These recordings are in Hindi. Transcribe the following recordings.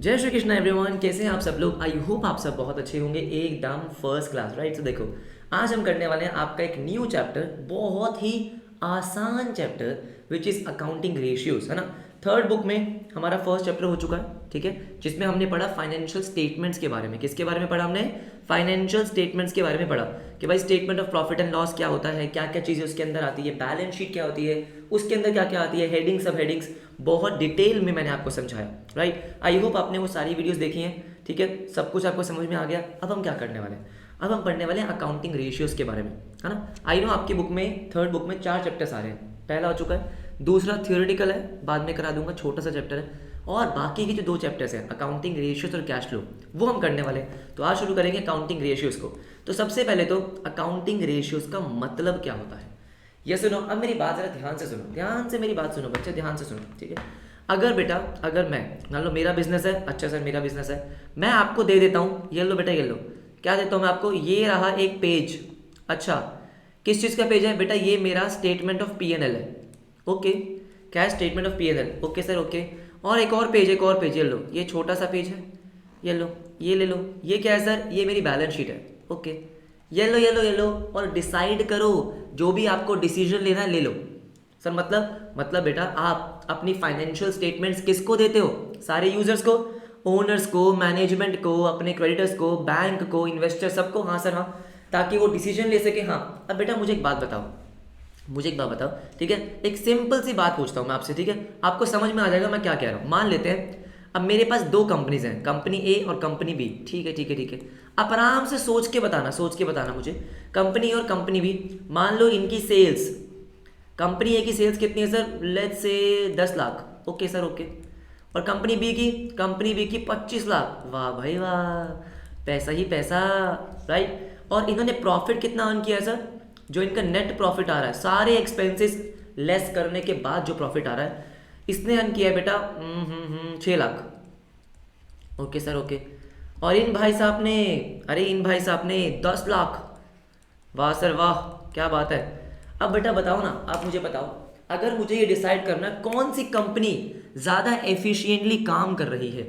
जय श्री कृष्ण एवरीवन, कैसे हैं आप सब लोग। आई होप आप सब बहुत अच्छे होंगे, एकदम फर्स्ट क्लास। राइट, तो देखो आज हम करने वाले हैं आपका एक न्यू चैप्टर, बहुत ही आसान chapter which is accounting ratios, है ना। थर्ड बुक में हमारा फर्स्ट चैप्टर हो चुका है, ठीक है, जिसमें हमने पढ़ा फाइनेंशियल स्टेटमेंट्स के बारे में। किसके बारे में पढ़ा हमने? फाइनेंशियल स्टेटमेंट्स के बारे में पढ़ा कि भाई statement of profit and loss क्या होता है, क्या क्या चीज़ें उसके अंदर आती है, बैलेंस शीट क्या होती है, उसके अंदर क्या क्या आती है, हेडिंग सब हेडिंग्स बहुत डिटेल में मैंने आपको समझाया। राइट, आई होप आपने वो सारी वीडियोस देखी हैं, ठीक है, सब कुछ आपको समझ में आ गया। अब हम क्या करने वाले हैं? अब हम पढ़ने वाले हैं अकाउंटिंग रेशियोज के बारे में, है ना। आई नो आपकी बुक में, थर्ड बुक में 4 चैप्टर्स आ रहे हैं। पहला हो चुका है, दूसरा थियोरेटिकल है, बाद में करा दूंगा, छोटा सा चैप्टर है। और बाकी की जो 2 चैप्टर्स हैं, अकाउंटिंग रेशियोज और कैश फ्लो, वो हम करने वाले हैं। तो आज शुरू करेंगे अकाउंटिंग रेशियोज को। तो सबसे पहले तो अकाउंटिंग रेशियोज का मतलब क्या होता है ये सुनो। अब मेरी बात जरा ध्यान से सुनो, ध्यान से मेरी बात सुनो बच्चे, ध्यान से सुनो, ठीक है। अगर बेटा, अगर मैं, मान लो मेरा बिजनेस है, अच्छा सर मेरा बिजनेस है, मैं आपको दे देता हूँ, ये लो बेटा ये लो, क्या देता हूँ मैं आपको, ये रहा एक पेज। अच्छा, किस चीज़ का पेज है बेटा? ये मेरा statement of P N L है। ओके, क्या है? Statement of P N L. Okay sir, okay. और एक और पेज, एक और पेज, ये लो, ये छोटा सा पेज है, ये लो, ये ले लो। ये क्या है सर? ये मेरी बैलेंस शीट है। ओके, ये लो ये लो ये लो, और डिसाइड करो, जो भी आपको डिसीजन लेना है ले लो। सर मतलब बेटा आप अपनी फाइनेंशियल स्टेटमेंट्स किसको देते हो? सारे यूजर्स को, ओनर्स को, मैनेजमेंट को, अपने क्रेडिटर्स को, बैंक को, इन्वेस्टर सबको। हाँ सर हाँ, ताकि वो डिसीजन ले सके। हाँ, अब बेटा मुझे एक बात बताओ, मुझे एक बात बताओ, ठीक है, एक सिंपल सी बात पूछता हूँ मैं आपसे, ठीक है, आपको समझ में आ जाएगा मैं क्या कह रहा हूँ। मान लेते हैं अब मेरे पास 2 कंपनीज हैं, कंपनी ए और कंपनी बी, ठीक है ठीक है ठीक है। आप आराम से सोच के बताना, सोच के बताना मुझे, कंपनी ए और कंपनी बी, मान लो इनकी सेल्स, कंपनी ए की सेल्स कितनी है sir? Let's say 10 lakh. Okay sir, okay. और कंपनी बी की 25 लाख। वाह भाई वाह, पैसा ही पैसा। राइट, और इन्होंने प्रॉफिट कितना अर्न किया है सर? जो इनका नेट प्रॉफिट आ रहा है, सारे एक्सपेंसेस लेस करने के बाद जो प्रॉफिट आ रहा है, इसने अर्न किया है बेटा 6 लाख। Okay sir, okay. और इन भाई साहब ने, अरे इन भाई साहब ने 10 लाख। वाह सर वाह, क्या बात है। अब बेटा बताओ ना, आप मुझे बताओ, अगर मुझे ये डिसाइड करना है कौन सी कंपनी ज़्यादा एफिशिएंटली काम कर रही है,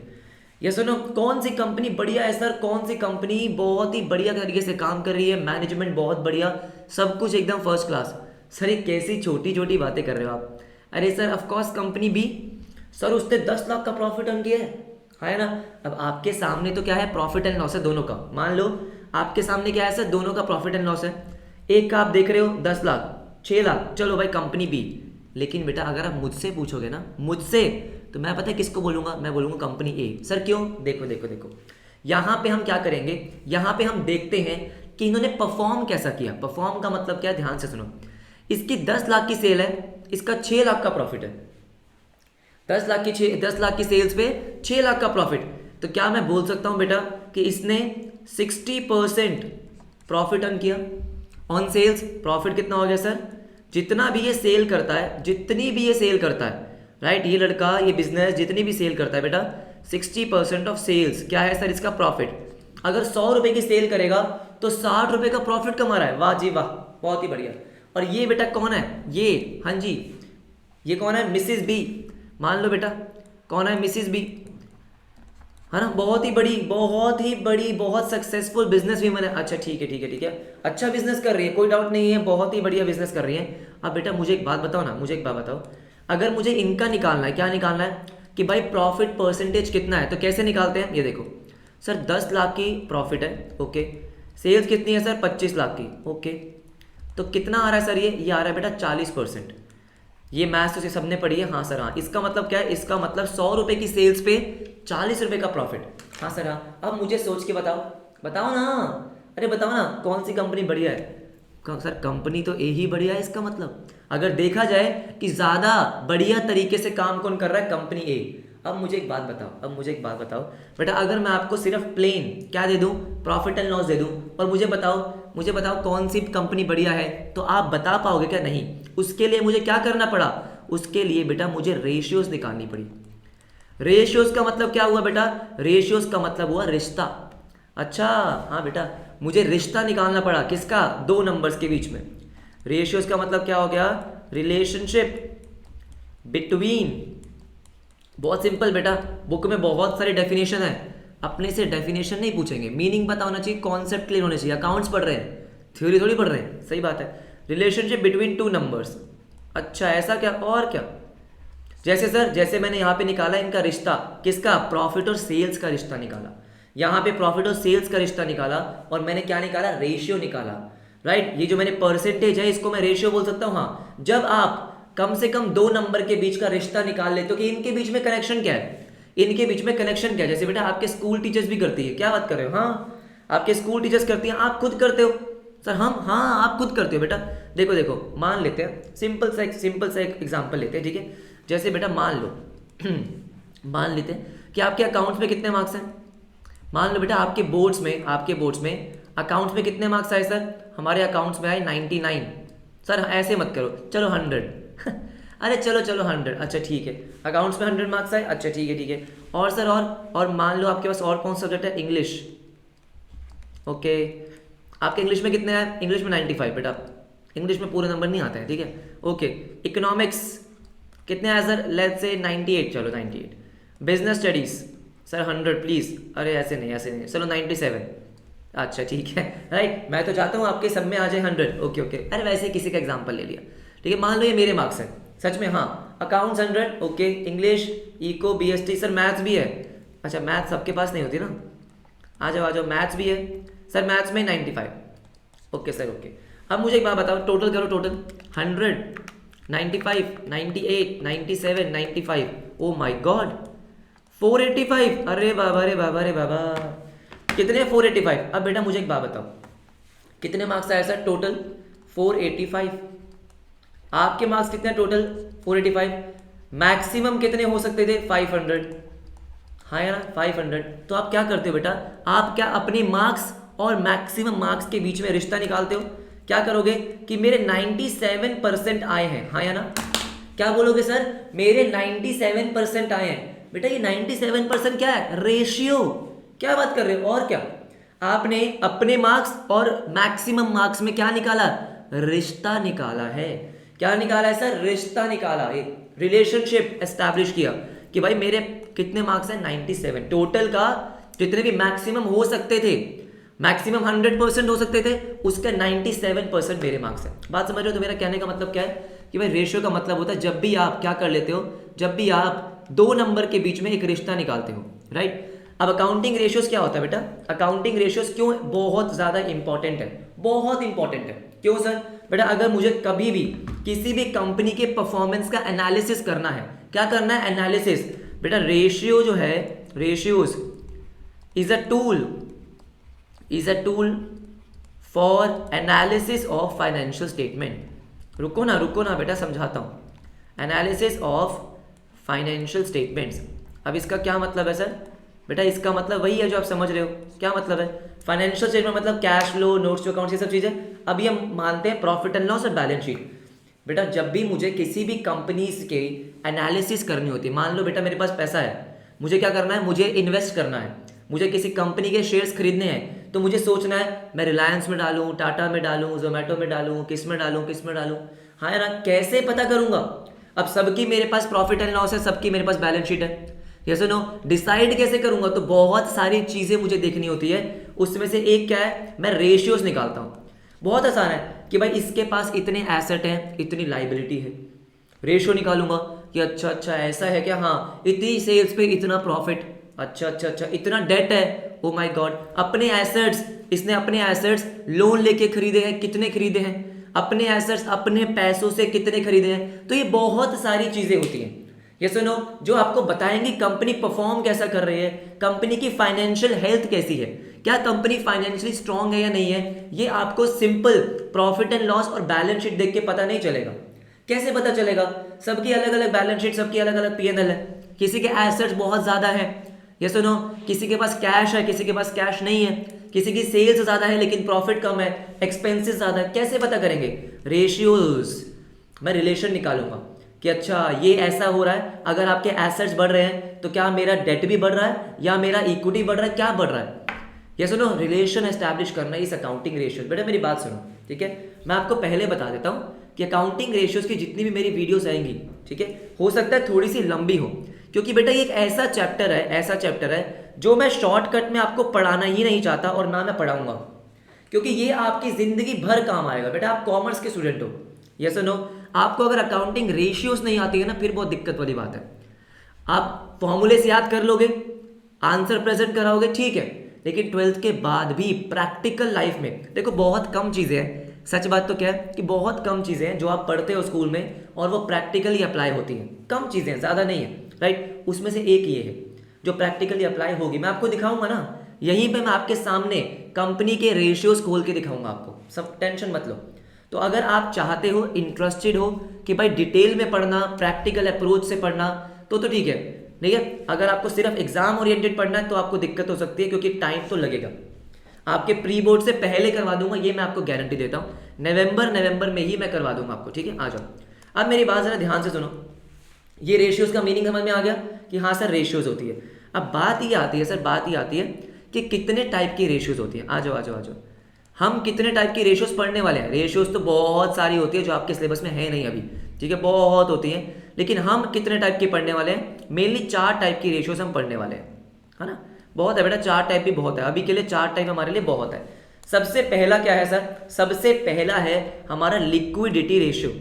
ये सुनो, कौन सी कंपनी बढ़िया है सर, कौन सी कंपनी बहुत ही बढ़िया तरीके से काम कर रही है, मैनेजमेंट बहुत बढ़िया, सब कुछ एकदम फर्स्ट क्लास। सर ये कैसी छोटी छोटी बातें कर रहे हो आप? अरे sir of course company B. Sir उसने 10 लाख का प्रॉफिट अर्न किया है ना। अब आपके सामने तो क्या है, प्रॉफिट एंड लॉस है दोनों का। मान लो आपके सामने क्या है सर, दोनों का प्रॉफिट एंड लॉस है। एक का आप देख रहे हो 10 लाख, 6 लाख, चलो भाई कंपनी बी। लेकिन बेटा अगर आप मुझसे पूछोगे ना, मुझसे, तो मैं पता है किसको बोलूंगा? मैं बोलूंगा कंपनी ए। सर क्यों? देखो देखो देखो, यहाँ पे हम क्या करेंगे, यहाँ पे हम देखते हैं कि इन्होंने परफॉर्म कैसा किया। परफॉर्म का मतलब क्या है, ध्यान से सुनो। इसकी 10 लाख की सेल है, इसका 6 लाख का प्रॉफिट है। 10 लाख की सेल्स पे 6 लाख का प्रॉफिट, तो क्या मैं बोल सकता हूं बेटा कि इसने 60% प्रॉफिट अर्न किया ऑन सेल्स? प्रॉफिट कितना हो गया सर? जितना भी ये सेल करता है, जितनी भी ये सेल करता है, राइट, ये लड़का, ये बिजनेस जितनी भी सेल करता है बेटा, 60% ऑफ सेल्स क्या है सर इसका? प्रॉफिट। अगर 100 रुपए की सेल करेगा तो 60 रुपए का प्रॉफिट कमा रहा है। वाह जी वाह, बहुत ही बढ़िया। और ये बेटा कौन है? ये, हाँ जी, ये कौन है? Mrs B. मान लो बेटा कौन है? मिसिस बी, है ना, बहुत ही बड़ी, बहुत ही बड़ी, बहुत सक्सेसफुल बिजनेस वीमन है। अच्छा ठीक है ठीक है ठीक है, अच्छा बिजनेस कर रही है, कोई डाउट नहीं है, बहुत ही बढ़िया बिजनेस कर रही है। अब बेटा मुझे एक बात बताओ ना, मुझे एक बात बताओ, अगर मुझे इनका निकालना है, क्या निकालना है कि भाई प्रॉफिट परसेंटेज कितना है, तो कैसे निकालते हैं? ये देखो सर, 10 लाख की प्रॉफिट है, ओके, सेल्स कितनी है सर? 25 लाख की। ओके, तो कितना आ रहा है सर? ये आ रहा है बेटा 40%। ये मैथ्स तो सबने पढ़ी है, हाँ सर हाँ। इसका मतलब क्या है? इसका मतलब 100 रुपए की सेल्स पे 40 रुपए का प्रॉफिट। हाँ सर हाँ। अब मुझे सोच के बताओ, बताओ ना, अरे बताओ ना कौन सी कंपनी बढ़िया है? सर कंपनी तो ए ही बढ़िया है, इसका मतलब अगर देखा जाए कि ज़्यादा बढ़िया तरीके से काम कौन कर रहा है, कंपनी ए। अब मुझे एक बात बताओ, अब मुझे एक बात बताओ बेटा, अगर मैं आपको सिर्फ प्लेन क्या दे दूं, प्रॉफिट एंड लॉस दे दूं, और मुझे बताओ कौन सी कंपनी बढ़िया है, तो आप बता पाओगे क्या? नहीं। उसके लिए मुझे क्या करना पड़ा? उसके लिए बेटा मुझे रेशियोज निकालनी पड़ी। रेशियोज का मतलब क्या हुआ बेटा? रेशियोज का मतलब हुआ रिश्ता। अच्छा हाँ बेटा, मुझे रिश्ता निकालना पड़ा, किसका? 2 नंबर्स के बीच में। रेशियोज का मतलब क्या हो गया? रिलेशनशिप बिटवीन बहुत सिंपल बेटा, बुक में बहुत सारी डेफिनेशन है, अपने से डेफिनेशन नहीं पूछेंगे, मीनिंग पता होना चाहिए, कॉन्सेप्ट क्लियर होने चाहिए। अकाउंट्स पढ़ रहे हैं, थ्योरी थोड़ी पढ़ रहे हैं, सही बात है। रिलेशनशिप बिटवीन टू नंबर्स, अच्छा ऐसा क्या, और क्या? जैसे सर, जैसे मैंने यहाँ पे निकाला इनका रिश्ता, किसका? प्रॉफिट और सेल्स का रिश्ता निकाला। यहाँ पे प्रॉफिट और सेल्स का रिश्ता निकाला, और मैंने क्या निकाला? रेशियो निकाला, राइट। ये जो मैंने परसेंटेज है इसको मैं रेशियो बोल सकता हूँ। हाँ, जब आप कम से कम दो नंबर के बीच का रिश्ता निकाल लेते हो कि इनके बीच में कनेक्शन क्या है, इनके बीच में कनेक्शन क्या है। जैसे बेटा आपके स्कूल टीचर्स भी करती है, क्या बात कर रहे हो? हाँ, आपके स्कूल टीचर्स करती हैं, आप खुद करते हो सर? हम, हाँ आप खुद करते हो बेटा। देखो देखो, मान लेते हैं सिंपल सा एक एग्जांपल लेते हैं, ठीक है। जैसे बेटा मान लो मान लेते हैं कि आपके अकाउंट्स में कितने मार्क्स हैं। मान लो बेटा आपके बोर्ड्स में अकाउंट्स में कितने मार्क्स आए सर? हमारे अकाउंट्स में आए 99। सर ऐसे मत करो, चलो 100 अरे चलो 100, अच्छा ठीक है, अकाउंट्स में 100 मार्क्स आए, अच्छा ठीक है। और सर और मान लो आपके पास और कौन सा सब्जेक्ट है? इंग्लिश। ओके, आपके इंग्लिश में कितने आए? इंग्लिश में 95 बेटा, इंग्लिश में पूरे नंबर नहीं आते हैं, ठीक है। ओके, इकोनॉमिक्स कितने आए सर? लेट्स से 98, चलो 98। बिजनेस स्टडीज सर 100 प्लीज़, अरे ऐसे नहीं, चलो 97, अच्छा ठीक है, राइट। मैं तो चाहता हूँ आपके सब में आ जाए 100, ओके। अरे वैसे किसी का एग्जाम्पल ले लिया, ठीक है। मान लो ये मेरे मार्क्स हैं, सच में, हाँ। Accounts 100, okay. English, eco, BST, sir maths भी है, अच्छा मैथ्स सबके पास नहीं होती ना, आ जाओ, मैथ्स भी है सर, मैथ्स में 95, ओके सर, ओके। अब मुझे एक बात बताओ, टोटल करो, टोटल 100, 95, 98, 97, 95, ओ माय गॉड 485, अरे बाबा, कितने? 485। अब बेटा मुझे एक बात बताओ, कितने मार्क्स आए सर टोटल? 485। आपके मार्क्स कितने टोटल? 485। मैक्सिमम कितने हो सकते थे? 500, हाँ यार 500। तो आप क्या करते हो बेटा? आप क्या अपने मार्क्स और मैक्सिमम मार्क्स के बीच में रिश्ता निकालते हो? क्या करोगे कि मेरे 97% आए हैं, हाँ या ना? क्या बोलोगे सर? मेरे 97% आए हैं। बेटा ये 97% क्या है? रेशियो। क्या बात कर रहे हो? और क्या? आपने अपने मार्क्स और मैक्सिमम मार्क्स में क्या निकाला? रिश्ता निकाला है। क्या निकाला है सर? रिश्ता निकाला, एक रिलेशनशिप एस्टैब्लिश किया कि भाई मेरे कितने मार्क्स हैं? 97। टोटल का जितने भी मैक्सिमम हो सकते थे, मैक्सिमम 100% हो सकते थे, उसका 97% मेरे मार्क्स हैं। बात समझ रहे हो? तो मेरा कहने का मतलब क्या है कि भाई रेशियो का मतलब होता है जब भी आप क्या कर लेते हो, जब भी आप दो नंबर के बीच में एक रिश्ता निकालते हो, राइट। अब अकाउंटिंग रेशियोज क्या होता है बेटा? अकाउंटिंग रेशियोज क्यों बहुत ज्यादा इंपॉर्टेंट है? बहुत इंपॉर्टेंट है। क्यों सर? बेटा अगर मुझे कभी भी किसी भी कंपनी के परफॉर्मेंस का एनालिसिस करना है, क्या करना है? एनालिसिस। बेटा रेशियो जो है, ratios is a tool for analysis of financial statement. रुको ना बेटा, समझाता हूं। Analysis of financial statements. अब इसका क्या मतलब है सर? बेटा इसका मतलब वही है जो आप समझ रहे हो। क्या मतलब है? फाइनेंशियल स्टेटमेंट मतलब cash flow, notes to accounts, ये सब चीजें। अभी हम मानते हैं प्रॉफिट एंड लॉस और बैलेंस शीट। बेटा जब भी मुझे किसी भी कंपनीज के एनालिसिस करनी होती है, मान लो बेटा मेरे पास पैसा है, मुझे क्या करना है? मुझे इन्वेस्ट करना है, मुझे किसी कंपनी के शेयर्स खरीदने हैं, तो मुझे सोचना है मैं रिलायंस में डालूं, टाटा में डालूं, जोमेटो में डालूं, किस में डालूं। हाँ यार, कैसे पता करूंगा? अब सबकी मेरे पास प्रॉफिट एंड लॉस है, सबकी मेरे पास बैलेंस शीट है, यस नो। डिसाइड कैसे करूंगा? तो बहुत सारी चीजें मुझे देखनी होती है, उसमें से एक क्या है? मैं रेशियोज निकालता हूं। बहुत आसान है कि भाई इसके पास इतने एसेट हैं, इतनी लाइबिलिटी है, रेशियो निकालूंगा कि अच्छा ऐसा है क्या? हाँ, इतनी सेल्स पे इतना प्रॉफिट, अच्छा इतना डेट है, ओ माय गॉड। अपने एसेट्स, इसने अपने एसेट्स लोन लेके खरीदे हैं, कितने खरीदे हैं? अपने एसेट्स अपने पैसों से कितने खरीदे हैं? तो ये बहुत सारी चीजें होती हैं, यस नो, जो आपको बताएंगी कंपनी परफॉर्म कैसा कर रही है, कंपनी की फाइनेंशियल हेल्थ कैसी है, क्या कंपनी फाइनेंशियली स्ट्रांग है या नहीं है। ये आपको सिंपल प्रॉफिट एंड लॉस और बैलेंस शीट देख के पता नहीं चलेगा। कैसे पता चलेगा? सबकी अलग अलग बैलेंस शीट, सबकी अलग अलग पीएनएल है, किसी के एसेट्स बहुत ज्यादा है, यस नो, किसी के पास कैश है, किसी के पास कैश नहीं है, किसी की सेल्स ज्यादा है लेकिन प्रॉफिट कम है, एक्सपेंसेस ज्यादा है। कैसे पता करेंगे? रेशियोज। मैं रिलेशन निकालूंगा कि अच्छा ये ऐसा हो रहा है, अगर आपके एसेट्स बढ़ रहे हैं तो क्या मेरा डेट भी बढ़ रहा है या मेरा इक्विटी बढ़ रहा है, क्या बढ़ रहा है? ये सुनो, रिलेशन एस्टैब्लिश करना इस अकाउंटिंग रेशियोज। बेटा मेरी बात सुनो, ठीक है। मैं आपको पहले बता देता हूं कि अकाउंटिंग रेशियोज की जितनी भी मेरी वीडियोस आएंगी, ठीक है, हो सकता है थोड़ी सी लंबी हो, क्योंकि बेटा ये एक ऐसा चैप्टर है जो मैं शॉर्टकट में आपको पढ़ाना ही नहीं चाहता और ना मैं पढ़ाऊंगा, क्योंकि ये आपकी जिंदगी भर काम आएगा। बेटा आप कॉमर्स के स्टूडेंट हो, यस और नो? आपको अगर अकाउंटिंग रेशियोज नहीं आती है ना, फिर बहुत दिक्कत वाली बात है। आप फॉर्मूले से याद कर लोगे, आंसर प्रेजेंट कराओगे, ठीक है, लेकिन 12th के बाद भी प्रैक्टिकल लाइफ में देखो बहुत कम चीज़ें हैं। सच बात तो क्या है कि बहुत कम चीज़ें हैं जो आप पढ़ते हो स्कूल में और वो प्रैक्टिकली अप्लाई होती हैं। कम चीज़ें हैं, ज़्यादा नहीं है, राइट? उसमें से एक ये है जो प्रैक्टिकली अप्लाई होगी। मैं आपको दिखाऊंगा ना, यहीं पे मैं आपके सामने कंपनी के रेशियोज खोल के दिखाऊंगा आपको, सब टेंशन मत लो। तो अगर आप चाहते हो, इंटरेस्टेड हो कि भाई डिटेल में पढ़ना, प्रैक्टिकल अप्रोच से पढ़ना, तो ठीक है, ठीक है। अगर आपको सिर्फ एग्जाम ओरिएंटेड पढ़ना है तो आपको दिक्कत हो सकती है, क्योंकि टाइम तो लगेगा। आपके प्री बोर्ड से पहले करवा दूंगा, ये मैं आपको गारंटी देता हूँ। नवंबर में ही मैं करवा दूंगा आपको, ठीक है? आ जाओ, अब मेरी बात जरा ध्यान से सुनो। ये रेशियोज का मीनिंग समझ में आ गया कि हाँ सर रेशियोज होती है। अब बात ये आती है सर, बात ये आती है कि कितने टाइप की रेशियोज होती है। आ जाओ आ जाओ आ जाओ, हम कितने टाइप की रेशियोज पढ़ने वाले हैं। रेशियोज तो बहुत सारी होती है जो आपके सिलेबस में है नहीं अभी, ठीक है, बहुत होती हैं, लेकिन हम कितने टाइप की पढ़ने वाले हैं? मेनली 4 टाइप की रेशियोज हम पढ़ने वाले हैं, है ना? बहुत है बेटा, 4 टाइप भी बहुत है, अभी के लिए 4 टाइप हमारे लिए बहुत है। सबसे पहला क्या है सर? सबसे पहला है हमारा लिक्विडिटी रेशियो।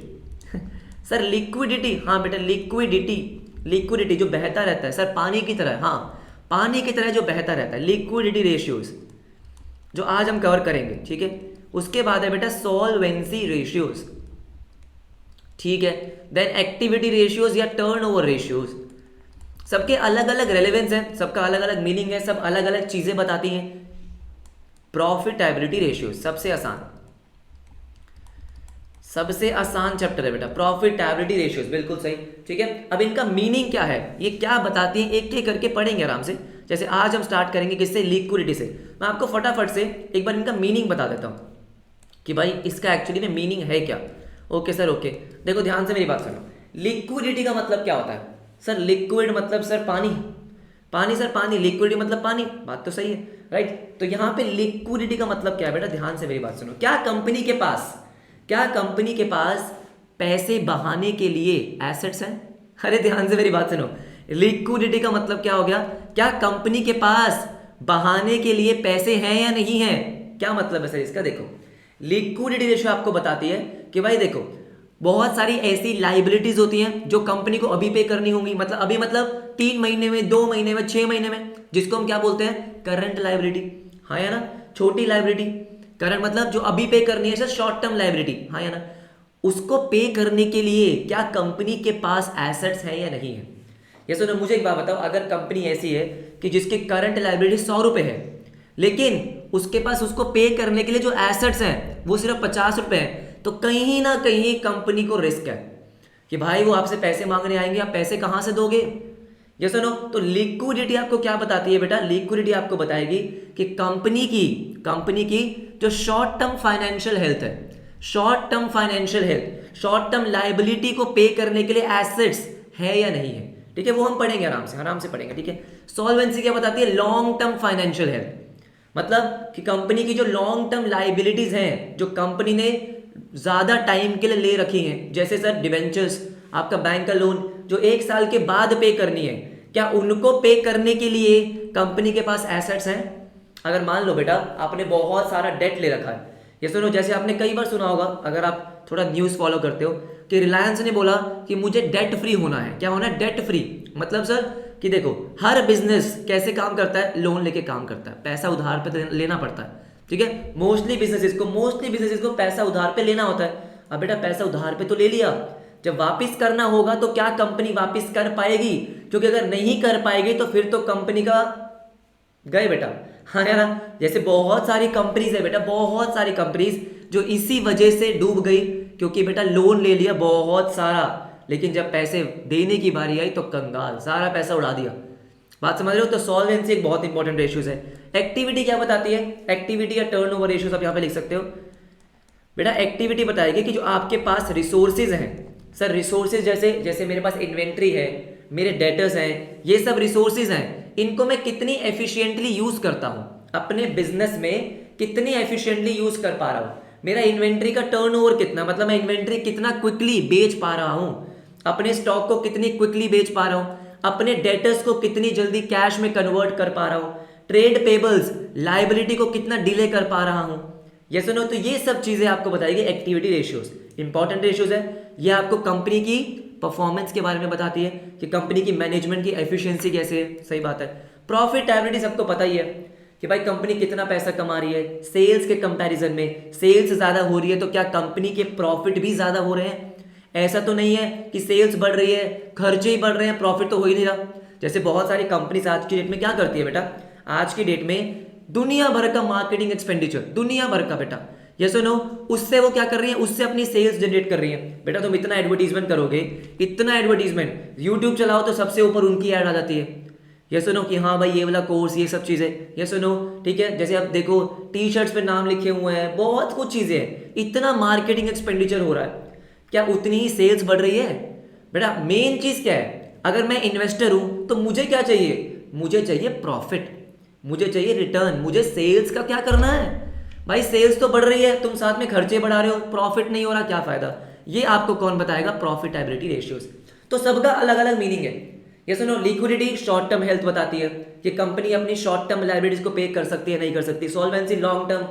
सर लिक्विडिटी, हाँ बेटा लिक्विडिटी जो बहता रहता है सर, पानी की तरह, हाँ पानी की तरह जो बहता रहता है, लिक्विडिटी रेशियोज, जो आज हम कवर करेंगे, ठीक है? उसके बाद है बेटा सॉल्वेंसी रेशियोज, ठीक है? देन एक्टिविटी रेशियोज या टर्नओवर रेशियोज। सबके अलग अलग रेलेवेंस हैं, सबका अलग अलग मीनिंग है, सब अलग अलग चीजें बताती हैं। प्रॉफिटेबिलिटी रेशियोज सबसे आसान चैप्टर है बेटा, प्रॉफिटेबिलिटी रेशियोज, बिल्कुल सही, ठीक है? अब इनका मीनिंग क्या है, ये क्या बताती है, एक एक करके पढ़ेंगे आराम से। जैसे आज हम स्टार्ट करेंगे किससे? लिक्विडिटी से। मैं आपको फटाफट से एक बार इनका मीनिंग बता देता हूँ कि भाई इसका एक्चुअली में मीनिंग है क्या। ओके सर, ओके, देखो ध्यान से मेरी बात सुनो। लिक्विडिटी का मतलब क्या होता है सर? लिक्विड मतलब सर पानी, पानी सर पानी, लिक्विडिटी मतलब पानी, बात तो सही है, राइट? तो यहाँ पे लिक्विडिटी का मतलब क्या है बेटा? ध्यान से मेरी बात सुनो। क्या कंपनी के पास पैसे बहाने के लिए एसेट्स हैं? अरे ध्यान से मेरी बात सुनो, लिक्विडिटी का मतलब क्या हो गया? क्या कंपनी के पास बहाने के लिए पैसे हैं या नहीं है? क्या मतलब है सर इसका? देखो लिक्विडिटी रेशियो आपको बताती है कि भाई देखो बहुत सारी ऐसी लाइबिलिटीज होती हैं जो कंपनी को अभी पे करनी होंगी, मतलब अभी मतलब 3 महीने में, 2 महीने में, 6 महीने में, जिसको हम क्या बोलते हैं? करंट लाइबिलिटी, हाँ या ना? छोटी लाइबिलिटी, करंट मतलब जो अभी पे करनी है सर, शॉर्ट टर्म लाइबिलिटी, हाँ या ना? उसको पे करने के लिए क्या कंपनी के पास एसेट्स हैं या नहीं है? ये सुनो, मुझे एक बात बताओ, अगर कंपनी ऐसी है कि जिसकी करंट लाइबिलिटी 100 रुपए है, लेकिन उसके पास उसको पे करने के लिए जो एसेट्स हैं वो सिर्फ 50 रुपए हैं, तो कहीं ना कहीं कंपनी को रिस्क है कि भाई वो आपसे पैसे मांगने आएंगे, आप पैसे कहां से दोगे? ये सुनो, तो लिक्विडिटी आपको क्या बताती है बेटा? लिक्विडिटी आपको बताएगी कि कंपनी की जो शॉर्ट टर्म फाइनेंशियल हेल्थ है, शॉर्ट टर्म लाइबिलिटी को पे करने के लिए एसेट्स है या नहीं है, ठीक है? वो हम पढ़ेंगे आराम से पढ़ेंगे, ठीक है? सॉल्वेंसी क्या बताती है? लॉन्ग टर्म फाइनेंशियल हेल्थ, मतलब कि कंपनी की जो लॉन्ग टर्म लाइबिलिटीज हैं, जो कंपनी ने ज्यादा टाइम के लिए ले रखी हैं, जैसे सर डिबेंचर्स, आपका बैंक का लोन जो 1 साल के बाद पे करनी है, क्या उनको पे करने के लिए कंपनी के पास एसेट्स हैं? अगर मान लो बेटा आपने बहुत सारा डेट ले रखा है, ये सुनो, जैसे आपने कई बार सुना होगा अगर आप थोड़ा न्यूज़ फॉलो करते हो कि रिलायंस ने बोला कि मुझे डेट फ्री होना है। क्या होना है? Debt free. मतलब सर कि देखो हर बिजनेस कैसे काम करता है? लोन लेके काम करता है, पैसा उधार पे लेना पड़ता है, ठीक है? मोस्टली बिजनेसेस को पैसा उधार पे लेना होता है। अब बेटा पैसा उधार पे तो ले लिया, जब वापस करना होगा तो क्या कंपनी वापस कर पाएगी? क्योंकि अगर नहीं कर पाएगी तो फिर तो कंपनी का गए बेटा, हाँ है ना? जैसे बहुत सारी कंपनीज है बेटा, बहुत सारी कंपनीज जो इसी वजह से डूब गई, क्योंकि बेटा लोन ले लिया बहुत सारा, लेकिन जब पैसे देने की बारी आई तो कंगाल, सारा पैसा उड़ा दिया। बात समझ रहे हो? तो सॉल्वेंसी एक बहुत इंपॉर्टेंट रेशियोज है। एक्टिविटी क्या बताती है? एक्टिविटी या टर्नओवर रेशियोज आप यहाँ पे लिख सकते हो बेटा। एक्टिविटी बताएगी कि जो आपके पास रिसोर्सेज हैं सर, रिसोर्सेज जैसे मेरे पास इन्वेंट्री है, मेरे डेटर्स हैं, ये सब रिसोर्सेज हैं, इनको मैं कितनी एफिशिएंटली यूज करता हूं अपने बिजनेस में, कितनी एफिशिएंटली यूज कर पा रहा हूं, मेरा इन्वेंट्री का टर्नओवर कितना, मतलब मैं इन्वेंट्री कितना क्विकली बेच पा रहा हूं, अपने स्टॉक को कितनी क्विकली बेच पा रहा हूं। अपने डेटर्स को कितनी जल्दी कैश में कन्वर्ट कर पा रहा हूं, ट्रेड पेबल्स लायबिलिटी को कितना डिले कर पा रहा हूं, यस नो। तो ये सब चीजें आपको बताएगी एक्टिविटी रेशियोज, इंपॉर्टेंट रेशियोज है। ये आपको कंपनी की परफॉर्मेंस के बारे में बताती है कि कंपनी की मैनेजमेंट की एफिशिएंसी कैसे है, सही बात है। प्रॉफिटेबिलिटी सबको पता ही है कि भाई कंपनी कितना पैसा कमा रही है, सेल्स के कंपैरिजन में सेल्स ज्यादा हो रही है तो क्या कंपनी के प्रॉफिट भी ज्यादा हो रहे हैं? ऐसा तो नहीं है कि सेल्स बढ़ रही है खर्चे ही बढ़ रहे हैं, प्रॉफिट तो हो ही नहीं रहा। जैसे बहुत सारी कंपनीज आज की डेट में क्या करती है बेटा, आज की डेट में दुनिया भर का मार्केटिंग एक्सपेंडिचर, दुनिया भर का बेटा, यस और नो, उससे वो क्या कर रही है, उससे अपनी सेल्स जनरेट कर रही है। बेटा तुम इतना एडवर्टीजमेंट करोगे, इतना एडवर्टीजमेंट, यूट्यूब चलाओ तो सबसे ऊपर उनकी ऐड आ जाती है, यस और नो, कि हाँ भाई ये वाला कोर्स, ये सब चीजें, यस और नो, ठीक है। जैसे आप देखो टी शर्ट्स पे नाम लिखे हुए हैं, बहुत कुछ चीजें हैं, इतना मार्केटिंग एक्सपेंडिचर हो रहा है, क्या उतनी ही सेल्स बढ़ रही है? बेटा मेन चीज क्या है, अगर मैं इन्वेस्टर हूं तो मुझे क्या चाहिए, मुझे चाहिए प्रॉफिट, मुझे चाहिए रिटर्न, मुझे सेल्स का क्या करना है भाई। सेल्स तो बढ़ रही है, तुम साथ में खर्चे बढ़ा रहे हो, प्रॉफिट नहीं हो रहा, क्या फायदा? ये आपको कौन बताएगा? Profitability ratios. तो सबका अलग अलग मीनिंग है, ये सुनो। लिक्विडिटी शॉर्ट टर्म हेल्थ बताती है कि कंपनी अपनी शॉर्ट टर्म लायबिलिटीज को पे कर सकती है नहीं कर सकती। सॉल्वेंसी लॉन्ग टर्म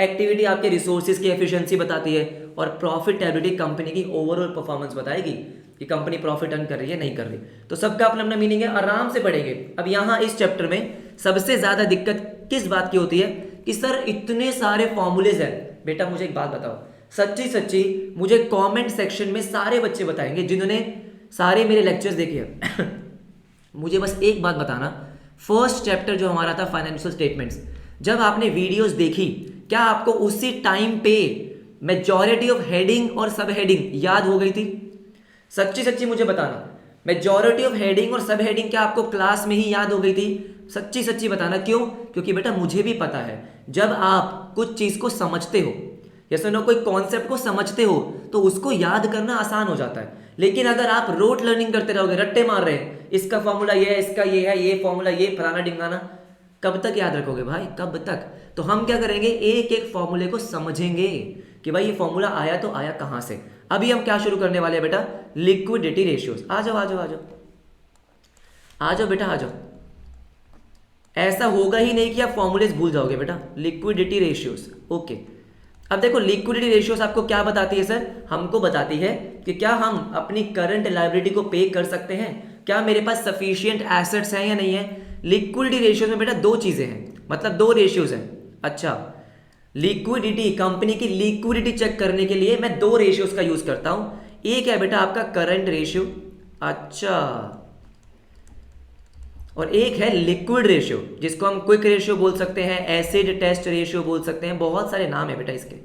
एक्टिविटी आपके रिसोर्सेज की एफिशिएंसी बताती है। और प्रॉफिटेबिलिटी कंपनी की ओवरऑल परफॉर्मेंस बताएगी कि कंपनी प्रॉफिट अर्न कर रही है नहीं कर रही। तो सबका अपना अपना मीनिंग है, आराम से पढ़ेंगे। अब यहाँ इस चैप्टर में सबसे ज्यादा दिक्कत किस बात की होती है कि सर इतने सारे फॉर्मूलेज हैं। बेटा मुझे एक बात बताओ, सच्ची सच्ची मुझे कमेंट सेक्शन में सारे बच्चे बताएंगे जिन्होंने सारे मेरे लेक्चर्स देखे हैं मुझे बस एक बात बताना, फर्स्ट चैप्टर जो हमारा था फाइनेंशियल स्टेटमेंट्स, जब आपने वीडियोस देखी, क्या आपको उसी टाइम पे मेजॉरिटी ऑफ हेडिंग और सब हेडिंग याद हो गई थी? सच्ची सच्ची मुझे बताना, मेजॉरिटी ऑफ हेडिंग और सब हेडिंग क्या आपको क्लास में ही याद हो गई थी? सच्ची सच्ची बताना। क्यों? क्योंकि बेटा मुझे भी पता है, जब आप कुछ चीज को समझते हो, जैसे नो कोई कॉन्सेप्ट को समझते हो तो उसको याद करना आसान हो जाता है। लेकिन अगर आप रोट लर्निंग करते रहोगे, रट्टे मार रहे हैं, इसका फॉर्मूला ये है, इसका ये है, ये फॉर्मूला ये, फलाना ढिंगाना, कब तक याद रखोगे भाई, कब तक? तो हम क्या करेंगे, एक एक फॉर्मूले को समझेंगे कि भाई ये फॉर्मूला आया तो आया कहां से। अभी हम क्या शुरू करने वाले हैं बेटा, लिक्विडिटी रेशियोज। आ जाओ आ जाओ आ जाओ आ जाओ बेटा आ जाओ। ऐसा होगा ही नहीं कि आप फॉर्मूलेज भूल जाओगे बेटा। Liquidity ratios, okay. अब देखो लिक्विडिटी रेशियोज आपको क्या बताती है सर? हमको बताती है कि क्या हम अपनी करंट लायबिलिटी को पे कर सकते हैं, क्या मेरे पास सफिशिएंट एसेट्स हैं या नहीं है। लिक्विडिटी रेशियोज में बेटा दो चीजें हैं, मतलब दो रेशियोज हैं। अच्छा, लिक्विडिटी, कंपनी की लिक्विडिटी चेक करने के लिए मैं दो रेशियोज का यूज करता हूं। एक है बेटा आपका करंट रेशियो, अच्छा, और एक है लिक्विड रेशियो, जिसको हम क्विक रेशियो बोल सकते हैं, एसिड टेस्ट रेशियो बोल सकते हैं, बहुत सारे नाम है बेटा इसके,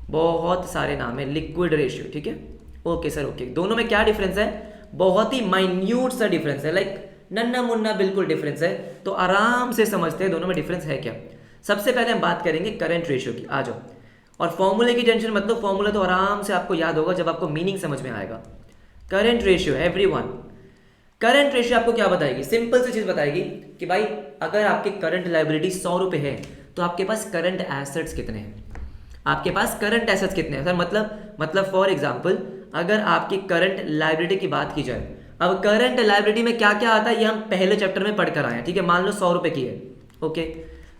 बहुत सारे नाम है। लिक्विड रेशियो, ठीक है, ओके सर, ओके। दोनों में क्या डिफरेंस है? बहुत ही माइन्यूट सा डिफरेंस है, लाइक नन्ना मुन्ना बिल्कुल डिफरेंस है। तो आराम से समझते हैं दोनों में डिफरेंस है क्या। सबसे पहले हम बात करेंगे करंट रेशियो की, आ जाओ। और फॉर्मूले की टेंशन मत लो, फॉर्मूला तो आराम से आपको याद होगा जब आपको मीनिंग समझ में आएगा। Current ratio, everyone, current ratio आपको क्या बताएगी? सिंपल सी चीज बताएगी कि भाई अगर आपकी करंट लायबिलिटी 100 रुपए है तो आपके पास करंट एसेट्स कितने हैं, आपके पास करंट एसेट्स कितने हैं सर। मतलब फॉर एग्जांपल अगर आपकी करंट लायबिलिटी की बात की जाए, अब करंट लायबिलिटी में क्या क्या आता है ये हम पहले चैप्टर में पढ़कर आए हैं, ठीक है। मान लो 100 रुपए की है, ओके,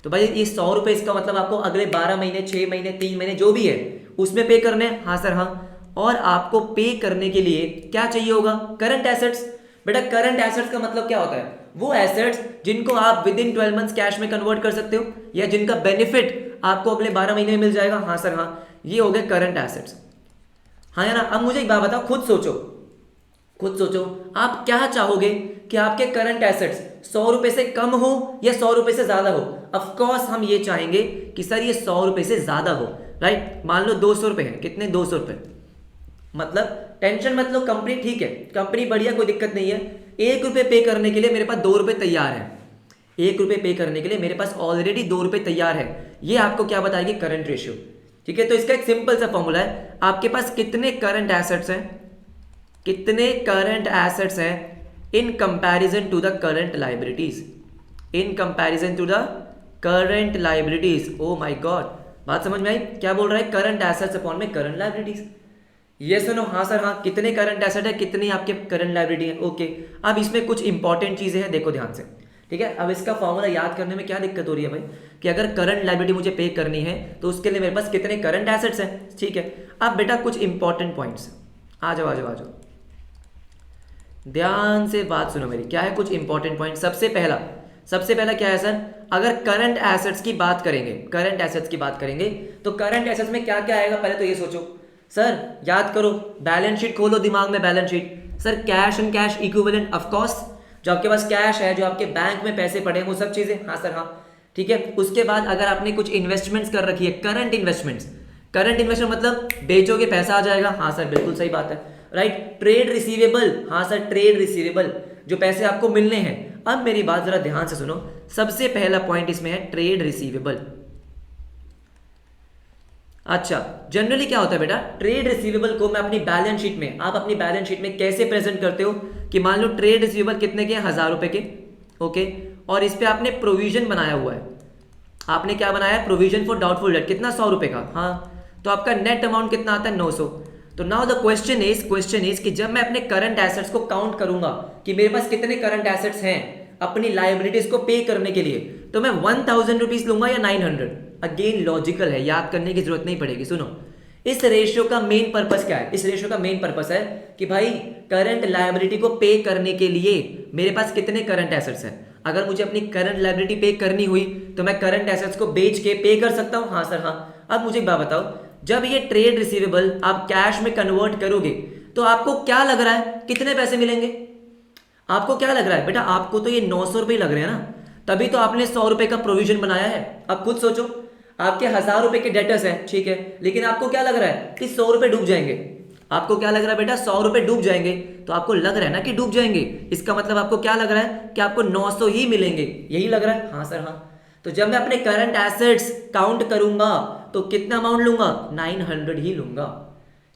तो भाई ये 100 रुपए, इसका मतलब आपको अगले 12 महीने, 6 महीने, 3 महीने जो भी है उसमें पे करने हैं। हाँ सर, हाँ। और आपको पे करने के लिए क्या चाहिए होगा? Current assets. बेटा करंट एसेट्स का मतलब क्या होता है? वो एसेट्स जिनको आप विद इन 12 मंथ्स कैश में कन्वर्ट कर सकते हो, या जिनका बेनिफिट आपको अगले 12 महीने में मिल जाएगा। हाँ सर, हाँ, ये हो गए करंट एसेट्स। हाँ या ना? अब मुझे एक बात बताओ, खुद सोचो आप क्या चाहोगे कि आपके करंट एसेट्स 100 रुपए से कम हो या 100 रुपए से ज्यादा हो? ऑफ कोर्स हम ये चाहेंगे कि सर ये 100 रुपए से ज्यादा हो, राइट। मान लो 200 रुपए है, कितने? 200 रुपए, मतलब टेंशन मत लो, कंपनी ठीक है, कंपनी बढ़िया, कोई दिक्कत नहीं है। 1 रुपए पे करने के लिए मेरे पास 2 रुपए तैयार है, 1 रुपए पे करने के लिए मेरे पास ऑलरेडी 2 रुपए तैयार है। ये आपको क्या बताएगी? करंट रेशियो, ठीक है। तो इसका एक सिंपल सा फॉर्मूला है, आपके पास कितने करंट एसेट्स हैं, कितने करंट एसेट्स हैं in comparison to the current liabilities, in comparison to the current liabilities. Oh my god, बात समझ में आई? क्या बोल रहा है? करंट एसेट्स अपॉन में करंट लायबिलिटीज। ये सुनो, हाँ सर हाँ, कितने करंट एसेट है, कितनी आपके करंट लाइबिलिटी है, ओके। अब इसमें कुछ इंपॉर्टेंट चीजें हैं, देखो ध्यान से, ठीक है। अब इसका फॉर्मूला याद करने में क्या दिक्कत हो रही है भाई, कि अगर करंट लाइबिलिटी मुझे पे करनी है तो उसके लिए मेरे पास कितने करंट एसेट्स हैं, ठीक है। अब बेटा कुछ इंपॉर्टेंट पॉइंट्स, आ जाओ आ जाओ आ जाओ, ध्यान से बात सुनो मेरी, क्या है कुछ इंपॉर्टेंट पॉइंट। सबसे पहला क्या है सर, अगर करंट एसेट्स की बात करेंगे, करंट एसेट्स की बात करेंगे तो करंट एसेट्स में क्या क्या आएगा, पहले तो ये सोचो सर, याद करो, बैलेंस शीट खोलो दिमाग में, balance sheet sir, cash and cash equivalent, of course जो आपके पास कैश है, जो आपके बैंक में पैसे पड़े हैं, वो सब चीजें, हाँ सर हाँ, ठीक है। उसके बाद अगर आपने कुछ इन्वेस्टमेंट्स कर रखी है, करंट इन्वेस्टमेंट्स, करंट इन्वेस्टमेंट मतलब बेचोगे पैसा आ जाएगा, हाँ सर बिल्कुल सही बात है, राइट। ट्रेड रिसीवेबल, हाँ सर ट्रेड रिसीवेबल, जो पैसे आपको मिलने हैं। अब मेरी बात जरा ध्यान से सुनो, सबसे पहला पॉइंट इसमें है ट्रेड रिसीवेबल। अच्छा, जनरली क्या होता है बेटा, ट्रेड रिसीवेबल को मैं अपनी बैलेंस शीट में, आप अपनी बैलेंस शीट में कैसे प्रेजेंट करते हो कि मान लो ट्रेड रिसीवेबल कितने के, 1000 रुपए के, ओके, और इस पे आपने प्रोविजन बनाया हुआ है, आपने क्या बनाया है, प्रोविजन फॉर डाउटफुल डेट, कितना, 100 रुपए का, हाँ, तो आपका नेट अमाउंट कितना आता है, 900। तो नाउ द क्वेश्चन इज कि जब मैं अपने करंट एसेट्स को काउंट करूंगा कि मेरे पास कितने करंट एसेट्स हैं अपनी लाइबिलिटीज को पे करने के लिए, तो मैं 1000 रुपीज लूंगा या 900, अगेन लॉजिकल है, याद करने की जरूरत नहीं पड़ेगी। सुनो, इस रेशियो का मेन पर्पस क्या है, इस रेशियो का मेन पर्पस है कि भाई करंट लायबिलिटी को पे करने के लिए मेरे पास कितने करंट एसेट्स हैं। अगर मुझे अपनी करंट लायबिलिटी पे करनी हुई तो मैं करंट एसेट्स को बेच के पे कर सकता हूं, हाँ सर हाँ। अब मुझे एक बात बताओ, जब ये ट्रेड रिसीवेबल आप कैश में कन्वर्ट करोगे तो आपको क्या लग रहा है, कितने पैसे मिलेंगे, आपको क्या लग रहा है बेटा, आपको तो ये 900 रुपए लग रहे हैं ना, तभी तो आपने 100 रुपए का प्रोविजन बनाया है। अब खुद सोचो, आपके 1000 रुपए के डेटर्स हैं, ठीक है, लेकिन आपको क्या लग रहा है कि 100 रुपए डूब जाएंगे, आपको क्या लग रहा है बेटा, 100 रुपए डूब जाएंगे, तो आपको लग रहा है ना कि डूब जाएंगे, इसका मतलब आपको क्या लग रहा है कि आपको 900 ही मिलेंगे, यही लग रहा है, हाँ सर हाँ। तो जब मैं अपने करंट एसेट्स काउंट करूंगा तो कितना अमाउंट लूंगा, 900 ही लूंगा।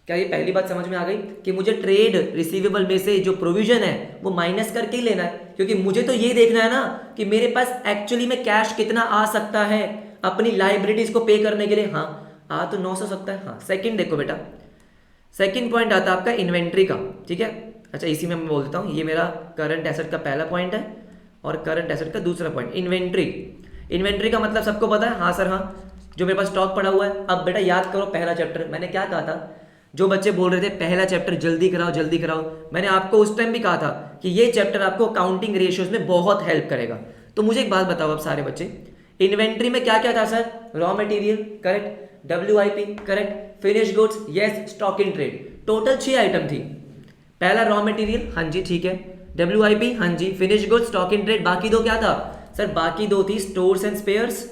क्या ये पहली बात समझ में आ गई कि मुझे ट्रेड रिसीवेबल में से जो प्रोविजन है वो माइनस करके ही लेना है, क्योंकि मुझे तो ये देखना है ना कि मेरे पास एक्चुअली में कैश कितना आ सकता है अपनी लाइबिलिटीज को पे करने के लिए। हाँ, आ तो 900 सकता है। हाँ, सेकंड देखो बेटा, सेकंड पॉइंट आता है आपका इन्वेंट्री का, ठीक है। अच्छा, इसी में मैं बोल देता हूँ, ये मेरा करंट एसेट का पहला पॉइंट है और करंट एसेट का दूसरा पॉइंट इन्वेंट्री। इन्वेंट्री का मतलब सबको पता है, हाँ सर हाँ, जो मेरे पास स्टॉक पड़ा हुआ है। अब बेटा याद करो पहला चैप्टर मैंने क्या कहा था, जो बच्चे बोल रहे थे पहला चैप्टर जल्दी कराओ जल्दी कराओ, मैंने आपको उस टाइम भी कहा था कि ये चैप्टर आपको अकाउंटिंग रेशियोज में बहुत हेल्प करेगा। तो मुझे एक बात बताओ अब सारे बच्चे, इन्वेंट्री में क्या क्या था sir, raw material correct, WIP correct, finish goods yes, stock in trade, total 6 item थी। पहला रॉ मटेरियल, हाँ जी ठीक है, WIP हाँ जी, finish goods, stock in trade, बाकी दो क्या था सर, बाकी दो थी stores and spares.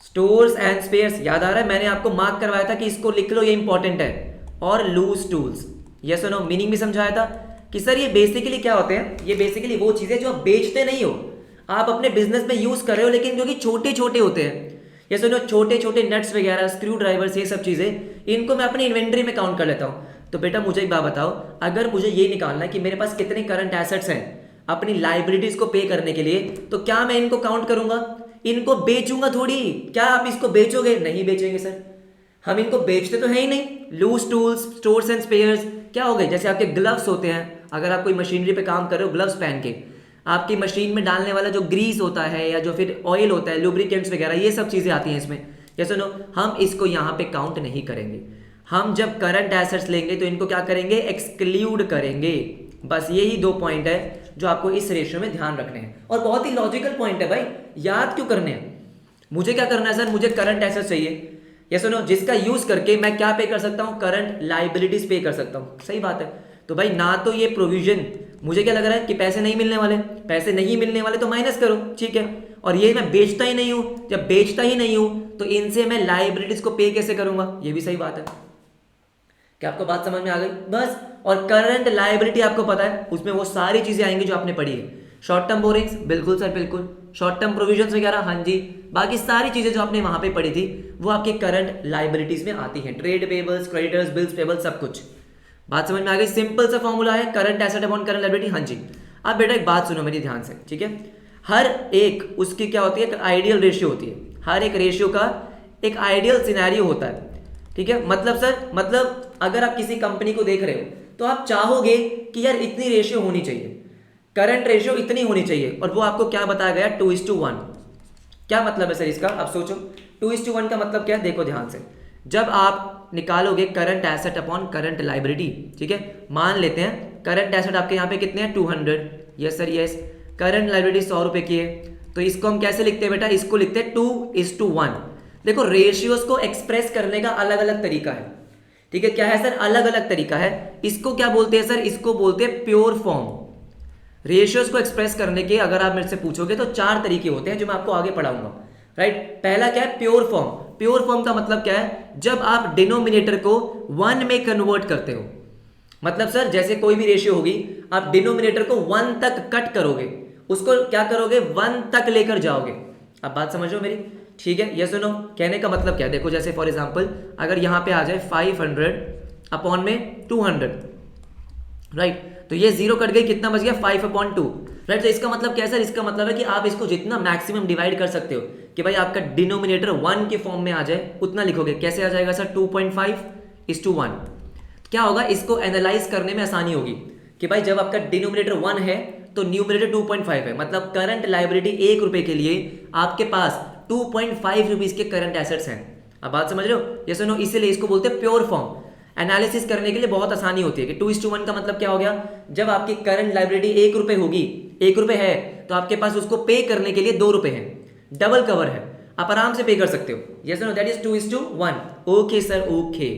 Stores and spares याद आ रहा है, मैंने आपको मार्क करवाया था कि इसको लिख लो, ये इंपॉर्टेंट है। और लूज टूल्स, यस और नो, मीनिंग भी समझाया था कि सर ये बेसिकली क्या होते हैं, ये बेसिकली वो चीजें जो आप बेचते नहीं हो, आप अपने बिजनेस में यूज कर रहे हो, लेकिन जो कि छोटे छोटे होते हैं, ये सुनो छोटे छोटे नट्स वगैरह, स्क्रू ड्राइवर्स, ये सब चीजें, इनको मैं अपनी इन्वेंट्री में काउंट कर लेता हूँ। तो बेटा मुझे एक बात बताओ, अगर मुझे ये निकालना है कि मेरे पास कितने करंट एसेट्स हैं अपनी लाइबिलिटीज को पे करने के लिए, तो क्या मैं इनको काउंट करूंगा, इनको बेचूंगा थोड़ी। क्या आप इसको बेचोगे, नहीं बेचेंगे सर, हम इनको बेचते तो है ही नहीं। Loose tools, stores and spares क्या हो गए, जैसे आपके ग्लव्स होते हैं, अगर आप कोई मशीनरी पे काम कर रहे हो, ग्लव्स पहन के आपकी मशीन में डालने वाला जो ग्रीस होता है या जो फिर ऑयल होता है, लुब्रिकेंट्स वगैरह, ये सब चीजें आती हैं इसमें, या सुनो, हम इसको यहाँ पे काउंट नहीं करेंगे। हम जब करंट एसेट्स लेंगे तो इनको क्या करेंगे, एक्सक्लूड करेंगे। बस यही दो पॉइंट है जो आपको इस रेशियो में ध्यान रखने हैं, और बहुत ही लॉजिकल पॉइंट है भाई, याद क्यों करने हैं। मुझे क्या करना है सर, मुझे करंट एसेट्स चाहिए, या सुनो, जिसका यूज करके मैं क्या पे कर सकता हूं, करंट लाइबिलिटीज पे कर सकता हूं। सही बात है। तो भाई ना तो ये प्रोविजन, मुझे क्या लग रहा है कि पैसे नहीं मिलने वाले, पैसे नहीं मिलने वाले तो माइनस करो, ठीक है, और ये मैं बेचता ही नहीं हूं, जब बेचता ही नहीं हूं तो इनसे मैं लाइबिलिटीज को पे कैसे करूंगा, ये भी सही बात है। क्या आपको बात समझ में आ गई, बस। और करंट लायबिलिटी आपको पता है, उसमें वो सारी चीजें आएंगी जो आपने पढ़ी है, शॉर्ट टर्म बोरिंग्स, बिल्कुल सर बिल्कुल, शॉर्ट टर्म प्रोविजंस वगैरह, हाँ जी, बाकी सारी चीजें जो आपने वहां पे पढ़ी थी वो आपके करंट लायबिलिटीज में आती हैं, trade payables, creditors, bills payables, सब कुछ। बात समझ में आ गई, सिंपल सा फॉर्मूला है, current asset upon current liability. हाँ जी, अब बेटा एक बात सुनो मेरी ध्यान से, ठीक है, हर एक उसकी क्या होती है, एक आइडियल रेशियो होती है, हर एक रेशियो का एक आइडियल सिनेरियो होता है, ठीक है, मतलब सर, मतलब अगर आप किसी कंपनी को देख रहे हो तो आप चाहोगे कि यार इतनी रेशियो होनी चाहिए, करंट रेशियो इतनी होनी चाहिए, और वो आपको क्या बताया गया, 2:1। क्या मतलब है सर इसका, आप सोचो 2:1 का मतलब क्या है, देखो ध्यान से। जब आप निकालोगे current asset upon current liability, ठीक है, मान लेते हैं करंट एसेट आपके यहाँ पे कितने हैं, 200, yes sir yes, current liability 100 रुपए की है, तो इसको हम कैसे लिखते हैं बेटा, इसको लिखते हैं 2:1। देखो रेशियोज को एक्सप्रेस करने का अलग अलग तरीका है, ठीक है, क्या है सर, अलग अलग तरीका है। इसको क्या बोलते हैं सर, इसको बोलते हैं प्योर फॉर्म। रेशियोज को एक्सप्रेस करने के अगर आप मेरे से पूछोगे तो 4 तरीके होते हैं जो मैं आपको आगे पढ़ाऊंगा, राइट। पहला क्या है, प्योर फॉर्म। प्योर फॉर्म का मतलब क्या है, जब आप डिनोमिनेटर को 1 में कन्वर्ट करते हो, मतलब सर जैसे कोई भी रेशियो होगी, आप डिनोमिनेटर को 1 तक कट करोगे, उसको क्या करोगे, 1 तक लेकर जाओगे। अब बात समझो मेरी, ठीक है, ये सुनो, कहने का मतलब क्या है, देखो जैसे फॉर एग्जांपल अगर यहां पे आ जाए 500 अपॉन में 200, राइट, तो ये जीरो कट गई, कितना बच गया, 5/2, राइट। तो इसका मतलब क्या है सर, इसका मतलब है कि आप इसको जितना मैक्सिमम डिवाइड कर सकते हो कि भाई आपका डिनोमिनेटर 1 के फॉर्म में आ जाए, उतना लिखोगे। कैसे आ जाएगा सर, 2.5:1। क्या होगा, इसको एनालाइज करने में आसानी होगी कि भाई जब आपका डिनोमिनेटर 1 है तो न्यूमिनेटर 2.5 है, मतलब करंट लायबिलिटी 1 रुपए के लिए आपके पास 2.5 रुपीज के करंट एसेट्स हैं। अब बात समझ रहे हो, ये सुनो, इसीलिए इसको बोलते हैं प्योर फॉर्म। एनालिसिस करने के लिए बहुत आसानी होती है कि 2:1 का मतलब क्या हो गया, जब आपकी करंट लायबिलिटी 1 रुपए होगी, 1 रुपए है, तो आपके पास उसको पे करने के लिए 2 रुपए हैं, डबल कवर है, आप आराम से पे कर सकते हो। Yes no, that is 2:1। Okay sir, okay,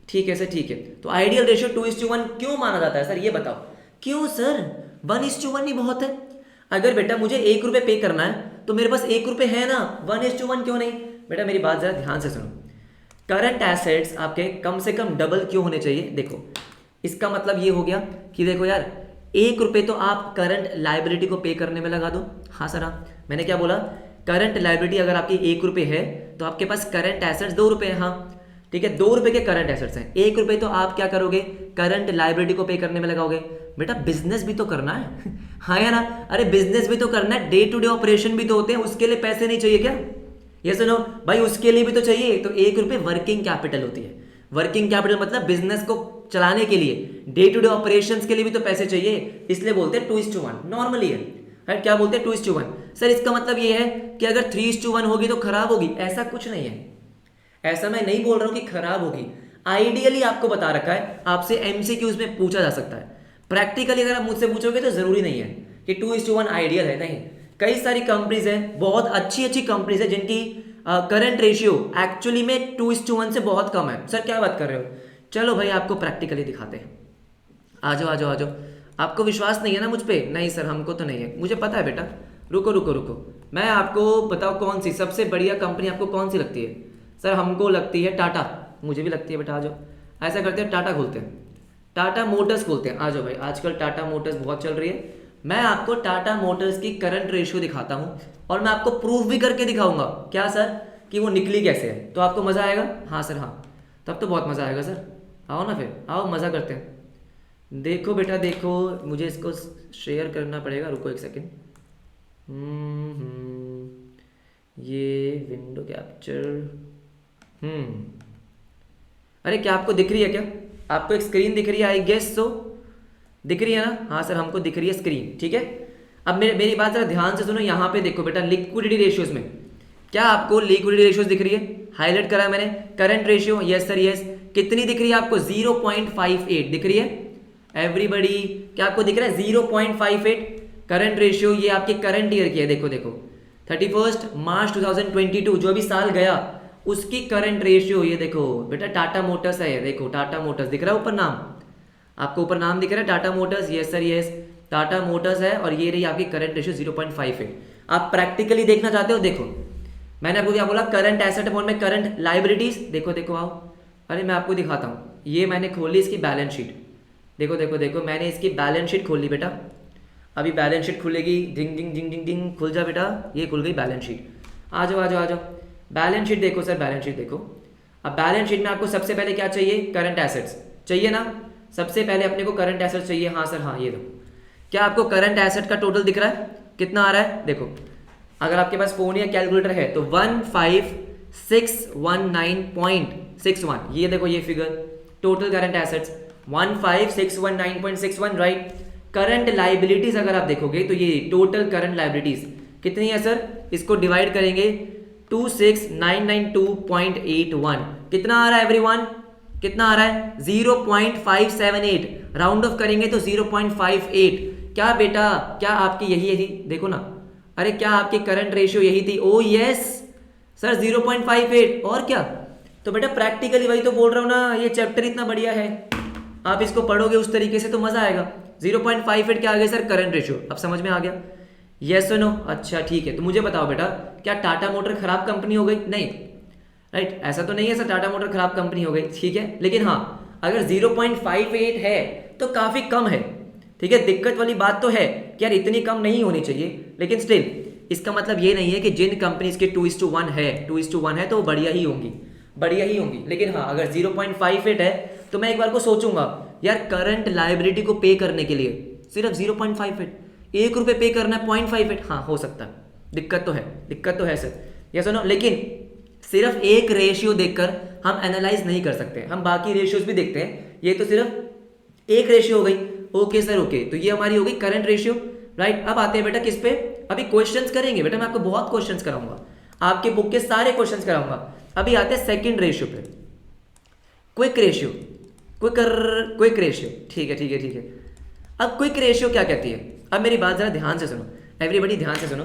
ठीक है सर, ठीक है। तो आइडियल रेशियो 2:1 क्यों माना जाता है सर, ये बताओ। क्यों सर, 1:1 ही बहुत है। अगर बेटा मुझे 1 रुपए पे करना है तो मेरे पास 1 रुपए है ना, 1:1 क्यों नहीं। बेटा मेरी बात जरा ध्यान से सुनो, करंट एसेट्स आपके कम से कम डबल क्यों होने चाहिए। देखो इसका मतलब ये हो गया कि देखो यार, 1 रुपए तो आप करंट लायबिलिटी को पे करने में लगा दो। हाँ सर, हाँ, मैंने क्या बोला, करंट लायबिलिटी अगर आपकी 1 रुपए है तो आपके पास करंट एसेट्स 2 रुपए हैं। हाँ ठीक है, 2 रुपए के करंट एसेट्स हैं, 1 रुपए तो आप क्या करोगे, करंट लायबिलिटी को पे करने में लगाओगे। बेटा बिजनेस भी तो करना है हाँ या ना, अरे बिजनेस भी तो करना है, डे टू डे ऑपरेशन भी तो होते हैं, उसके लिए पैसे नहीं चाहिए क्या। ये सुनो भाई, उसके लिए भी तो चाहिए। तो 1 रुपए वर्किंग कैपिटल होती है। वर्किंग कैपिटल मतलब बिजनेस को चलाने के लिए, डे टू डे ऑपरेशंस के लिए भी तो पैसे चाहिए, इसलिए बोलते हैं 2:1 नॉर्मली है, राइट। क्या बोलते हैं, 2:1। सर इसका मतलब ये है कि अगर 3:1 होगी तो खराब होगी, ऐसा कुछ नहीं है। ऐसा मैं नहीं बोल रहा हूं कि खराब होगी, आइडियली आपको बता रखा है, आपसे एमसीक्यूज में पूछा जा सकता है। प्रैक्टिकली अगर आप मुझसे पूछोगे तो जरूरी नहीं है कि 2:1 आइडियल है, नहीं। कई सारी कंपनीज हैं, बहुत अच्छी अच्छी कंपनीज है जिनकी करंट रेशियो एक्चुअली में 2:1 से बहुत कम है। सर क्या बात कर रहे हो, चलो भाई आपको प्रैक्टिकली दिखाते हैं। आ जाओ आ जाओ आ जाओ। आपको विश्वास नहीं है ना मुझ पर, नहीं सर हमको तो नहीं है, मुझे पता है बेटा। रुको रुको रुको, मैं आपको बताओ कौन सी सबसे बढ़िया कंपनी आपको कौन सी लगती है। सर हमको लगती है टाटा, मुझे भी लगती है बेटा। आ जाओ, ऐसा करते हैं, टाटा खोलते हैं, टाटा मोटर्स खोलते हैं। आ जाओ भाई, आजकल टाटा मोटर्स बहुत चल रही है। मैं आपको टाटा मोटर्स की करंट रेशियो दिखाता हूँ और मैं आपको प्रूफ भी करके दिखाऊंगा, क्या सर, कि वो निकली कैसे है। तो आपको मज़ा आएगा। हाँ सर हाँ, तब तो बहुत मज़ा आएगा सर। आओ ना फिर, आओ मज़ा करते हैं। देखो बेटा देखो, मुझे इसको शेयर करना पड़ेगा, रुको एक सेकेंड। ये विंडो कैप्चर, अरे क्या आपको दिख रही है क्या, आपको एक स्क्रीन दिख रही है, आई गेस सो, दिख रही है ना। हाँ सर हमको दिख रही है स्क्रीन, ठीक है। अब मेरी बात जरा ध्यान से सुनो, यहाँ पे देखो बेटा, लिक्विडिटी रेशियोज में क्या आपको लिक्विडिटी रेशियोज दिख रही है, हाईलाइट करा है मैंने। Current ratio, yes sir yes, कितनी दिख रही है आपको, 0.58 दिख रही है। एवरीबडी क्या आपको दिख रहा है, 0.58 करंट रेशियो। ये आपके करंट ईयर की है, देखो देखो 31 मार्च 2022, जो अभी साल गया, उसकी करंट रेशियो ये देखो बेटा, टाटा मोटर्स है, ये देखो टाटा मोटर्स दिख रहा है ऊपर नाम, आपको ऊपर नाम दिख रहा है Tata Motors, yes sir yes, Tata Motors है। और ये रही आपकी करंट रेशियो 0.58। आप प्रैक्टिकली देखना चाहते हो, देखो मैंने आपको क्या बोला, करंट एसेट अपॉन में करंट लायबिलिटीज। देखो देखो आओ, अरे मैं आपको दिखाता हूँ, ये मैंने खोली इसकी बैलेंस शीट, देखो देखो देखो, मैंने इसकी बैलेंस शीट खोल ली बेटा। अभी बैलेंस शीट खुलेगी, डिंग डिंग डिंग डिंग डिंग, खुल जा बेटा, ये खुल गई बैलेंस शीट। आ जाओ आ जाओ आ जाओ, बैलेंस शीट देखो सर, बैलेंस शीट देखो। अब बैलेंस शीट में आपको सबसे पहले क्या चाहिए, करंट एसेट्स चाहिए ना, सबसे पहले अपने को करंट एसेट्स चाहिए। हाँ सर हाँ, ये दो। क्या आपको करंट एसेट का टोटल दिख रहा है, कितना आ रहा है, देखो अगर आपके पास फोन या कैलकुलेटर है तो 1561.61, ये देखो ये figure total current assets 1561.61, right. Current liabilities अगर आप देखोगे तो ये टोटल करंट लाइबिलिटीज कितनी है सर, इसको डिवाइड करेंगे 26992.81, कितना आ रहा है एवरीवन, कितना आ रहा है 0.578, राउंड ऑफ करेंगे तो 0.58। क्या बेटा, क्या आपकी यही थी, देखो ना, अरे क्या आपकी करंट रेशियो यही थी, ओ यस सर 0.58, और क्या। तो बेटा प्रैक्टिकली वही तो बोल रहा हूं ना, ये चैप्टर इतना बढ़िया है, आप इसको पढ़ोगे उस तरीके से तो मजा आएगा। 0.58 क्या आ गया सर, करंट रेशियो, अब समझ में आ गया, यस और नो, अच्छा ठीक है। तो मुझे बताओ बेटा, क्या टाटा मोटर खराब कंपनी हो गई, नहीं राइट, ऐसा तो नहीं है सर टाटा मोटर खराब कंपनी हो गई, ठीक है, लेकिन हाँ अगर 0.58 है तो काफी कम है, ठीक है। दिक्कत वाली बात तो है कि यार इतनी कम नहीं होनी चाहिए, लेकिन स्टिल इसका मतलब ये नहीं है कि जिन कंपनीज के 2:1 है, 2:1 है तो वो बढ़िया ही होंगी, बढ़िया ही होंगी। लेकिन हाँ अगर 0.58 है तो मैं एक बार को सोचूंगा यार करंट लाइबिलिटी को पे करने के लिए सिर्फ 0.58, 1 रुपये पे करना है 0.58, हाँ हो सकता है, दिक्कत तो है, दिक्कत तो है सर, ये सुनो। लेकिन सिर्फ एक रेशियो देखकर हम एनालाइज नहीं कर सकते, हम बाकी रेशियोज भी देखते हैं, ये तो सिर्फ एक रेशियो हो गई, ओके सर ओके। तो ये हमारी हो गई करंट रेशियो, राइट। अब आते हैं बेटा किस पे, अभी क्वेश्चंस करेंगे बेटा, मैं आपको बहुत क्वेश्चंस कराऊंगा, आपके बुक के सारे क्वेश्चंस कराऊंगा। अभी आते हैं सेकंड रेशियो पे, क्विक रेशियो, क्विक रेशियो, ठीक है ठीक है ठीक है। अब क्विक रेशियो क्या कहती है, अब मेरी बात जरा ध्यान से सुनो, एवरीबॉडी ध्यान से सुनो।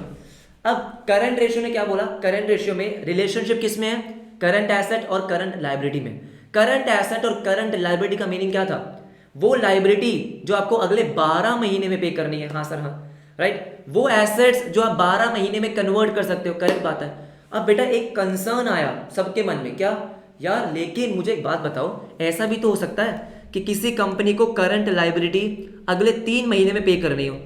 अब करंट रेशियो ने क्या बोला, करंट रेशियो में रिलेशनशिप किस में है, करंट एसेट और करंट लायबिलिटी में। करंट एसेट और करंट लायबिलिटी का मीनिंग क्या था, वो लायबिलिटी जो आपको अगले 12 महीने में पे करनी है, हाँ सर हाँ राइट, वो एसेट्स जो आप 12 महीने में कन्वर्ट कर सकते हो, करेक्ट बात है। अब बेटा एक कंसर्न आया सबके मन में, क्या यार, लेकिन मुझे एक बात बताओ, ऐसा भी तो हो सकता है कि किसी कंपनी को करंट लायबिलिटी अगले 3 महीने में पे करनी हो,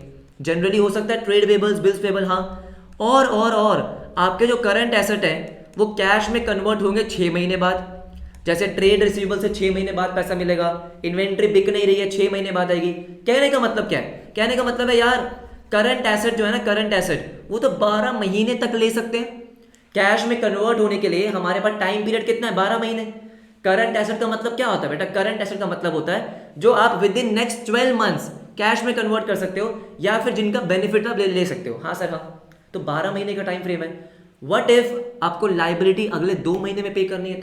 जनरली हो सकता है ट्रेड पेबल्स, बिल्स पेबल, हाँ, और आपके जो करंट एसेट है वो कैश में कन्वर्ट होंगे 6 महीने बाद, जैसे ट्रेड रिसीवेबल से 6 महीने बाद पैसा मिलेगा, इन्वेंट्री बिक नहीं रही है 6 महीने बाद आएगी। कहने का मतलब क्या है, कहने का मतलब है यार करंट एसेट जो है ना, करंट एसेट वो तो 12 महीने तक ले सकते हैं, कैश में कन्वर्ट होने के लिए हमारे पास टाइम पीरियड कितना है, 12 महीने। करंट एसेट का मतलब क्या होता है बेटा, करंट एसेट का मतलब होता है जो आप with in next 12 months cash में कन्वर्ट कर सकते हो, या फिर जिनका बेनिफिट आप ले सकते हो, हाँ सर हाँ। तो 12 महीने का टाइम फ्रेम है। व्हाट इफ आपको लायबिलिटी अगले 2 महीने में पे करनी है,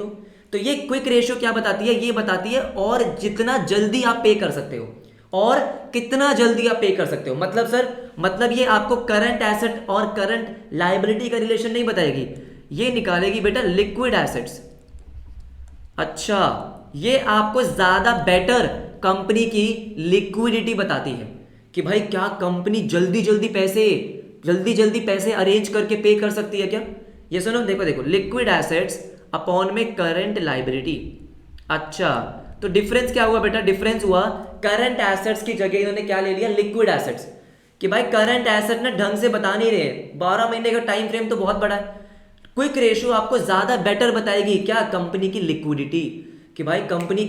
तो ये क्विक रेशियो क्या बताती है, ये बताती है और जितना जल्दी आप पे कर सकते हो और कितना जल्दी आप पे कर सकते हो। मतलब सर, मतलब ये आपको करंट एसेट और करंट लायबिलिटी का रिलेशन नहीं बताएगी, ये निकालेगी बेटा लिक्विड एसेट्स। अच्छा, ये आपको ज्यादा बेटर कंपनी की लिक्विडिटी बताती है कि भाई क्या कंपनी जल्दी जल्दी पैसे अरेंज करके पे कर सकती है क्या। ये सुनो, देखो देखो, लिक्विड एसेट्स अपॉन में करंट लायबिलिटी। अच्छा, तो डिफरेंस क्या हुआ बेटा, डिफरेंस हुआ करंट एसेट्स की जगह इन्होंने क्या ले लिया, लिक्विड एसेट्स, कि भाई करंट एसेट ना ढंग से बता नहीं रहे, 12 महीने का टाइम फ्रेम तो बहुत बड़ा है। क्विक रेशियो आपको ज्यादा बेटर बताएगी क्या, कंपनी की लिक्विडिटी, कि भाई कंपनी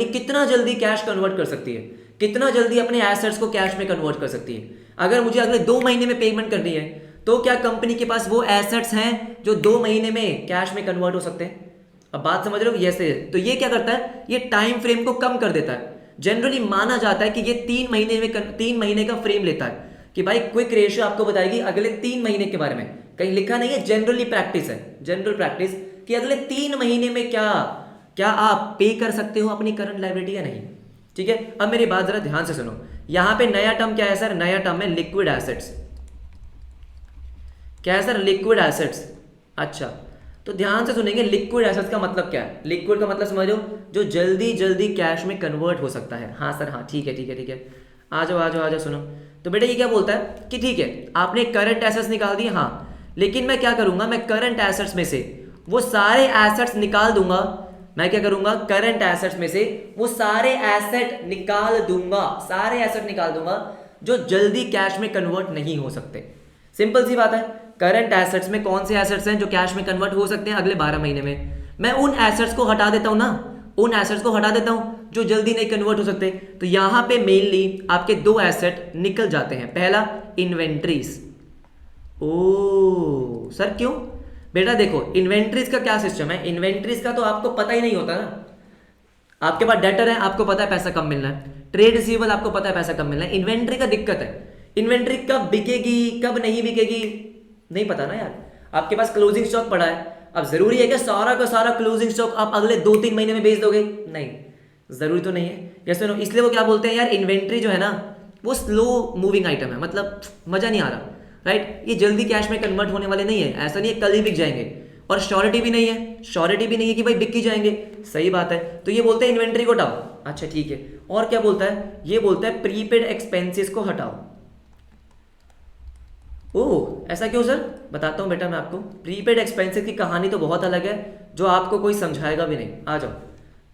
कितना जल्दी कैश कन्वर्ट कर सकती है, कितना जल्दी अपने एसेट्स को कैश में कन्वर्ट कर सकती है। अगर मुझे अगले 2 महीने में पेमेंट करनी है तो क्या कंपनी के पास वो एसेट्स हैं जो 2 महीने में कैश में कन्वर्ट हो सकते हैं। अब बात समझ रहे हो, ये तो ये क्या करता है, ये टाइम फ्रेम को कम कर देता है। जनरली माना जाता है कि ये 3 महीने का फ्रेम लेता है, कि भाई क्विक रेशियो आपको बताएगी अगले 3 महीने के बारे में, कहीं लिखा नहीं है, जनरली प्रैक्टिस है, जनरल प्रैक्टिस, कि अगले 3 महीने में क्या आप पे कर सकते हो अपनी करंट लायबिलिटी या नहीं। ठीक है, अब मेरी बात जरा ध्यान से सुनो, यहां पे नया टर्म क्या है सर, नया टर्म है लिक्विड एसेट्स। क्या है सर, लिक्विड एसेट्स। अच्छा, तो ध्यान से सुनेंगे, लिक्विड एसेट्स का मतलब क्या है, लिक्विड का मतलब समझो जो जल्दी कैश में कन्वर्ट हो सकता है। हाँ सर हाँ, ठीक है, आ जाओ सुनो। तो बेटा ये क्या बोलता है कि ठीक है, आपने करंट एसेट्स निकाल दिए, हाँ, लेकिन मैं क्या करूंगा, मैं करंट एसेट्स में से वो सारे एसेट्स निकाल दूंगा, मैं क्या करूंगा, करंट एसेट्स में से वो सारे एसेट निकाल दूंगा जो जल्दी कैश में कन्वर्ट नहीं हो सकते। सिंपल सी बात है, करंट एसेट्स में कौन से एसेट्स हैं जो कैश में कन्वर्ट हो सकते हैं अगले 12 महीने में, मैं उन एसेट्स को हटा देता हूं ना, उन एसेट्स को हटा देता हूं जो जल्दी नहीं कन्वर्ट हो सकते। तो यहां पे मेनली आपके 2 एसेट निकल जाते हैं। पहला, इन्वेंट्रीज। ओ सर क्यों, बेटा देखो इन्वेंट्रीज का क्या सिस्टम है, इन्वेंट्रीज का तो आपको पता ही नहीं होता ना। आपके पास डेटर है, आपको पता है पैसा कब मिलना है, ट्रेड रिसीवेबल आपको पता है पैसा कब मिलना है। इन्वेंट्री का दिक्कत है, इन्वेंट्री कब बिकेगी कब नहीं बिकेगी नहीं पता ना यार। आपके पास क्लोजिंग स्टॉक पड़ा है, अब जरूरी है कि सारा का सारा क्लोजिंग स्टॉक आप अगले 2-3 महीने में बेच दोगे? नहीं, जरूरी तो नहीं है। यस नो, इसलिए वो क्या बोलते हैं यार, इन्वेंट्री जो है ना वो स्लो मूविंग आइटम है, मतलब मजा नहीं आ रहा, राइट। ये जल्दी कैश में कन्वर्ट होने वाले नहीं है, ऐसा नहीं है कल ही बिक जाएंगे, और श्योरिटी भी नहीं है, श्योरिटी भी नहीं है कि भाई बिक ही जाएंगे। सही बात है, तो ये बोलते हैं इन्वेंट्री को हटाओ। अच्छा ठीक है, और क्या बोलता है, ये बोलता है प्रीपेड एक्सपेंसेस को हटाओ। ओह ऐसा क्यों सर, बताता हूँ बेटा मैं आपको। प्रीपेड एक्सपेंसेस की कहानी तो बहुत अलग है, जो आपको कोई समझाएगा भी नहीं। आ जाओ।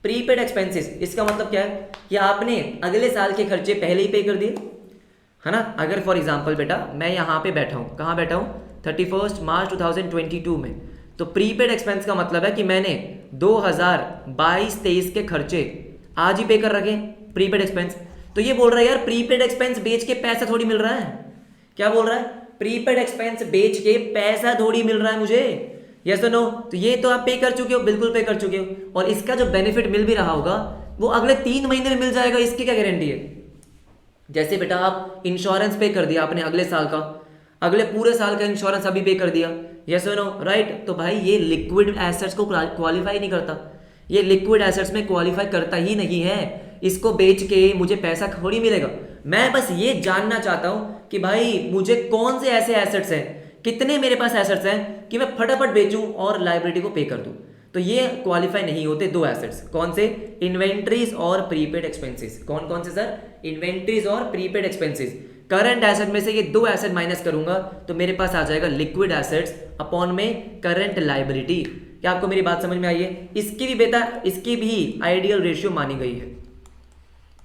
प्रीपेड एक्सपेंसेस इसका मतलब क्या है कि आपने अगले साल के खर्चे पहले ही पे कर दिए, है ना। अगर फॉर एग्जांपल बेटा मैं यहाँ पे बैठा हूँ, कहाँ बैठा हूँ, 31 मार्च 2022 में, तो प्रीपेड एक्सपेंस का मतलब है कि मैंने 2022-23 के खर्चे आज ही पे कर रखे, प्रीपेड एक्सपेंस। तो ये बोल रहा है यार प्रीपेड एक्सपेंस बेच के पैसा थोड़ी मिल रहा है। क्या बोल रहा है, प्रीपेड एक्सपेंस बेच के पैसा थोड़ी मिल रहा है मुझे, यस नो। तो ये तो आप पे कर चुके हो, बिल्कुल पे कर चुके हो, और इसका जो बेनिफिट मिल भी रहा होगा वो अगले 3 महीने में मिल जाएगा, इसकी क्या गारंटी है। जैसे बेटा आप इंश्योरेंस पे कर दिया आपने अगले साल का, अगले पूरे साल का इंश्योरेंस अभी पे कर दिया, यस नो, राइट। तो भाई ये लिक्विड एसेट्स को क्वालिफाई नहीं करता, ये लिक्विड एसेट्स में क्वालिफाई करता ही नहीं है। इसको बेच के मुझे पैसा थोड़ी मिलेगा। मैं बस ये जानना चाहता हूं कि भाई मुझे कौन से ऐसे एसेट्स हैं, कितने मेरे पास एसेट्स हैं कि मैं फटाफट बेचूं और लाइबिलिटी को पे कर दूं। तो ये क्वालिफाई नहीं होते दो एसेट्स, कौन से, इन्वेंट्रीज और प्रीपेड एक्सपेंसेस। कौन कौन से सर, इन्वेंट्रीज और प्रीपेड एक्सपेंसेस। करंट एसेट में से ये दो एसेट माइनस करूंगा तो मेरे पास आ जाएगा लिक्विड एसेट्स अपॉन में करंट लाइबिलिटी। क्या आपको मेरी बात समझ में आई है। इसकी भी बेटा, इसकी भी आइडियल रेशियो मानी गई है।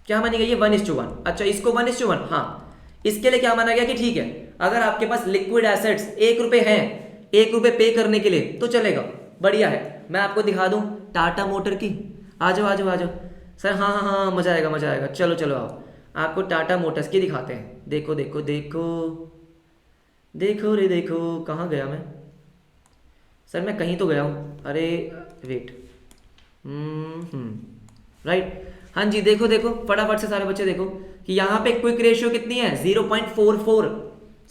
क्या मानी गई है, 1:1। अच्छा इसको 1:1, हाँ इसके लिए क्या माना गया कि ठीक है अगर आपके पास लिक्विड एसेट्स 1 रुपए हैं, 1 रुपए पे करने के लिए तो चलेगा, बढ़िया है। मैं आपको दिखा दूं टाटा मोटर की, आ जाओ आ जाओ आ जाओ सर। हाँ हाँ हाँ मजा आएगा मजा आएगा, चलो चलो आओ, आपको टाटा मोटर्स की दिखाते हैं। देखो देखो देखो देखो रे देखो, कहाँ गया मैं सर, मैं कहीं तो गया हूँ, अरे वेट, राइट। हाँ जी देखो देखो फटाफट से सारे बच्चे देखो कि यहाँ पे क्विक रेशियो कितनी है, 0.44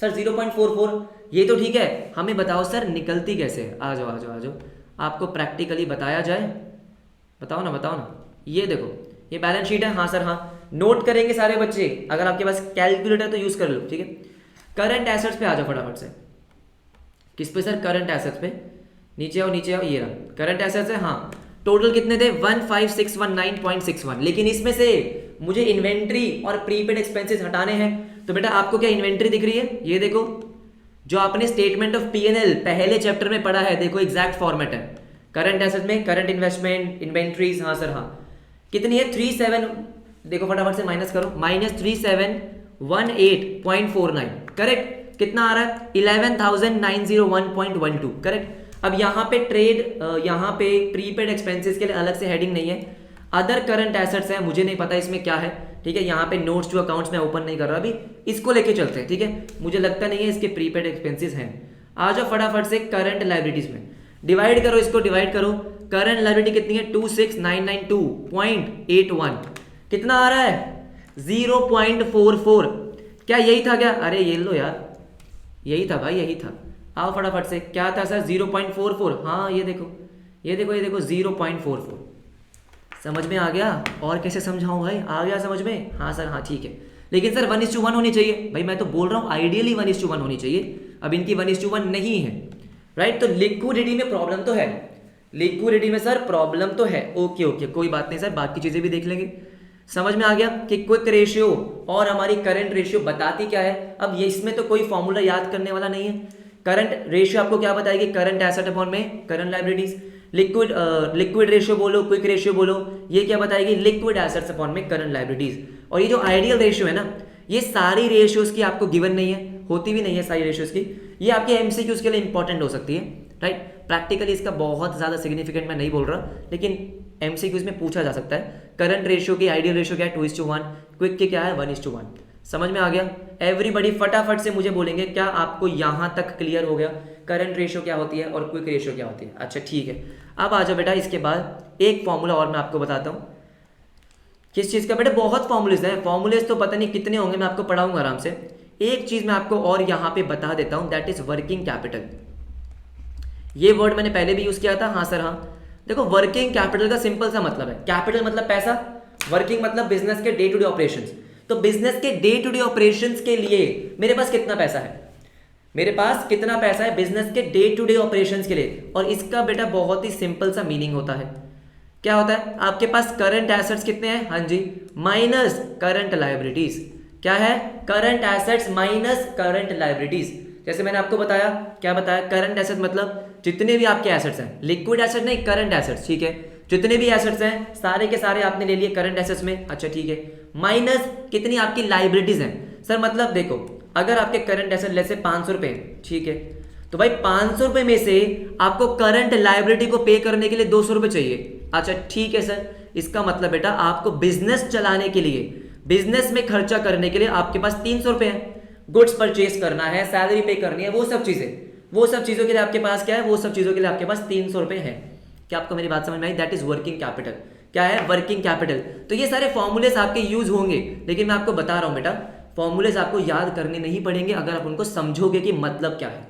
सर, 0.44। ये तो ठीक है, हमें बताओ सर निकलती कैसे है। आ जाओ आ जाओ आ जाओ, आपको प्रैक्टिकली बताया जाए, बताओ ना बताओ ना। ये देखो ये बैलेंस शीट है, हाँ सर हाँ, नोट करेंगे सारे बच्चे, अगर आपके पास कैलकुलेटर तो यूज कर लो, ठीक है। करंट एसेट्स पे आ जाओ फटाफट से। किस पे सर, करंट एसेट्स पे, नीचे आओ नीचे आओ, ये रहा करंट एसेट्स है। हाँ टोटल कितने थे, 15619.61, लेकिन इसमें से मुझे इन्वेंट्री और प्रीपेड एक्सपेंसेस हटाने हैं। तो बेटा आपको क्या इन्वेंट्री दिख रही है, ये देखो जो आपने स्टेटमेंट ऑफ पीएनएल पहले चैप्टर में पढ़ा है, देखो एग्जैक्ट फॉर्मेट है। करंट एसेट में करंट इन्वेस्टमेंट, इन्वेंट्रीज, हाँ सर हाँ, कितनी है 37, देखो फटाफट से माइनस करो, -3718.49, करेक्ट। कितना आ रहा है, 11,901.12, करेक्ट। अब यहाँ पे ट्रेड, यहाँ पे प्रीपेड एक्सपेंसेस के लिए अलग से हेडिंग नहीं है, अदर करंट एसेट्स है, मुझे नहीं पता इसमें क्या है, ठीक है। यहाँ पे नोट्स टू अकाउंट्स में ओपन नहीं कर रहा अभी, इसको लेके चलते हैं, ठीक है। मुझे लगता नहीं है इसके प्रीपेड एक्सपेंसेस हैं। आ जाओ फटाफट से करंट लाइबिलिटीज में, डिवाइड करो इसको, डिवाइड करो। करंट लाइबिलिटी कितनी है, 26,992.81, कितना आ रहा है 0.44। क्या यही था क्या, अरे ये लो यार, यही था भाई यही था। आओ फटाफट से, क्या था सर 0.44, हाँ ये देखो ये देखो ये देखो 0.44, समझ में आ गया। और कैसे समझाऊं भाई, आ गया समझ में, हाँ सर हाँ ठीक है। लेकिन सर 1:1 होनी चाहिए, भाई मैं तो बोल रहा हूँ आइडियली 1:1 होनी चाहिए, अब इनकी 1:1 नहीं है, राइट। तो लिक्विडिटी में प्रॉब्लम तो है, लिक्विडिटी में सर प्रॉब्लम तो है, ओके ओके कोई बात नहीं सर, बाकी चीजें भी देख लेंगे। समझ में आ गया कि क्विक रेशियो और हमारी करंट रेशियो बताती क्या है। अब ये इसमें तो कोई फॉर्मूला याद करने वाला नहीं है। करंट रेशियो आपको क्या बताएगी, करंट एसेट अपॉन में करंट लाइबिलिटीज। लिक्विड रेशियो बोलो, क्विक रेशियो बोलो, ये क्या बताएगी, लिक्विड एसेट्स अपॉन में करंट लाइबिलिटीज। और ये जो आइडियल रेशियो है ना, ये सारी रेशियोज की आपको गिवन नहीं है, होती भी नहीं है सारी रेशियोज की, ये आपके एमसीक्यूज के लिए इंपॉर्टेंट हो सकती है, राइट। प्रैक्टिकली इसका बहुत ज्यादा सिग्निफिकेंट मैं नहीं बोल रहा, लेकिन एमसीक्यूज में पूछा जा सकता है। करंट रेशियो की आइडियल रेशियो क्या है, 2:1, क्विक की क्या है 1:1। समझ में आ गया। एवरीबॉडी फटाफट से मुझे बोलेंगे क्या आपको यहां तक क्लियर हो गया करंट रेशियो क्या होती है और क्विक रेशियो क्या होती है। अच्छा ठीक है, अब आ जाओ बेटा, इसके बाद एक फॉर्मूला और मैं आपको बताता हूँ। किस चीज़ का बेटा? बहुत फॉर्मूलेज हैं, फॉर्मूलेज तो पता नहीं कितने होंगे, मैं आपको पढ़ाऊंगा आराम से। एक चीज़ मैं आपको और यहाँ पे बता देता हूँ, दैट इज वर्किंग कैपिटल। ये वर्ड मैंने पहले भी यूज़ किया था, हाँ सर हाँ। देखो वर्किंग कैपिटल का सिंपल सा मतलब है, कैपिटल मतलब पैसा, वर्किंग मतलब बिजनेस के डे टू डे ऑपरेशंस। तो बिजनेस के डे टू डे ऑपरेशंस के लिए मेरे पास कितना पैसा है, मेरे पास कितना पैसा है बिजनेस के डे टू डे ऑपरेशंस के लिए। और इसका बेटा बहुत ही सिंपल सा मीनिंग होता है, क्या होता है? आपके पास करंट एसेट्स कितने हैं, हाँ जी, माइनस करंट लायबिलिटीज। क्या है? Current assets minus current liabilities. जैसे मैंने आपको बताया, क्या बताया? करंट एसेट मतलब जितने भी आपके एसेट्स हैं, लिक्विड एसेट नहीं, करंट एसेट्स, ठीक है। जितने भी एसेट्स हैं सारे के सारे आपने ले लिए करंट एसेट्स में, अच्छा ठीक है। माइनस कितनी आपकी लायबिलिटीज हैं सर, मतलब देखो अगर आपके करंट एसेट जैसे 500 रुपए, ठीक है, तो भाई 500 रुपए में से आपको करंट लायबिलिटी को पे करने के लिए 200 रुपए चाहिए। अच्छा ठीक है सर, इसका मतलब बेटा आपको बिजनेस चलाने के लिए, बिजनेस में खर्चा करने के लिए आपके पास 300 रुपए है। गुड्स परचेज करना है, सैलरी पे करनी है, वो सब चीजों के लिए आपके पास क्या है? वो सब चीजों के लिए आपके पास 300 रुपए है। क्या आपको मेरी बात समझ में आई? That is working capital. क्या है? Working capital. तो ये सारे फॉर्मूलेस आपके यूज होंगे, लेकिन मैं आपको बता रहा हूं बेटा, फॉर्मूलेस आपको याद करने नहीं पड़ेंगे अगर आप उनको समझोगे कि मतलब क्या है।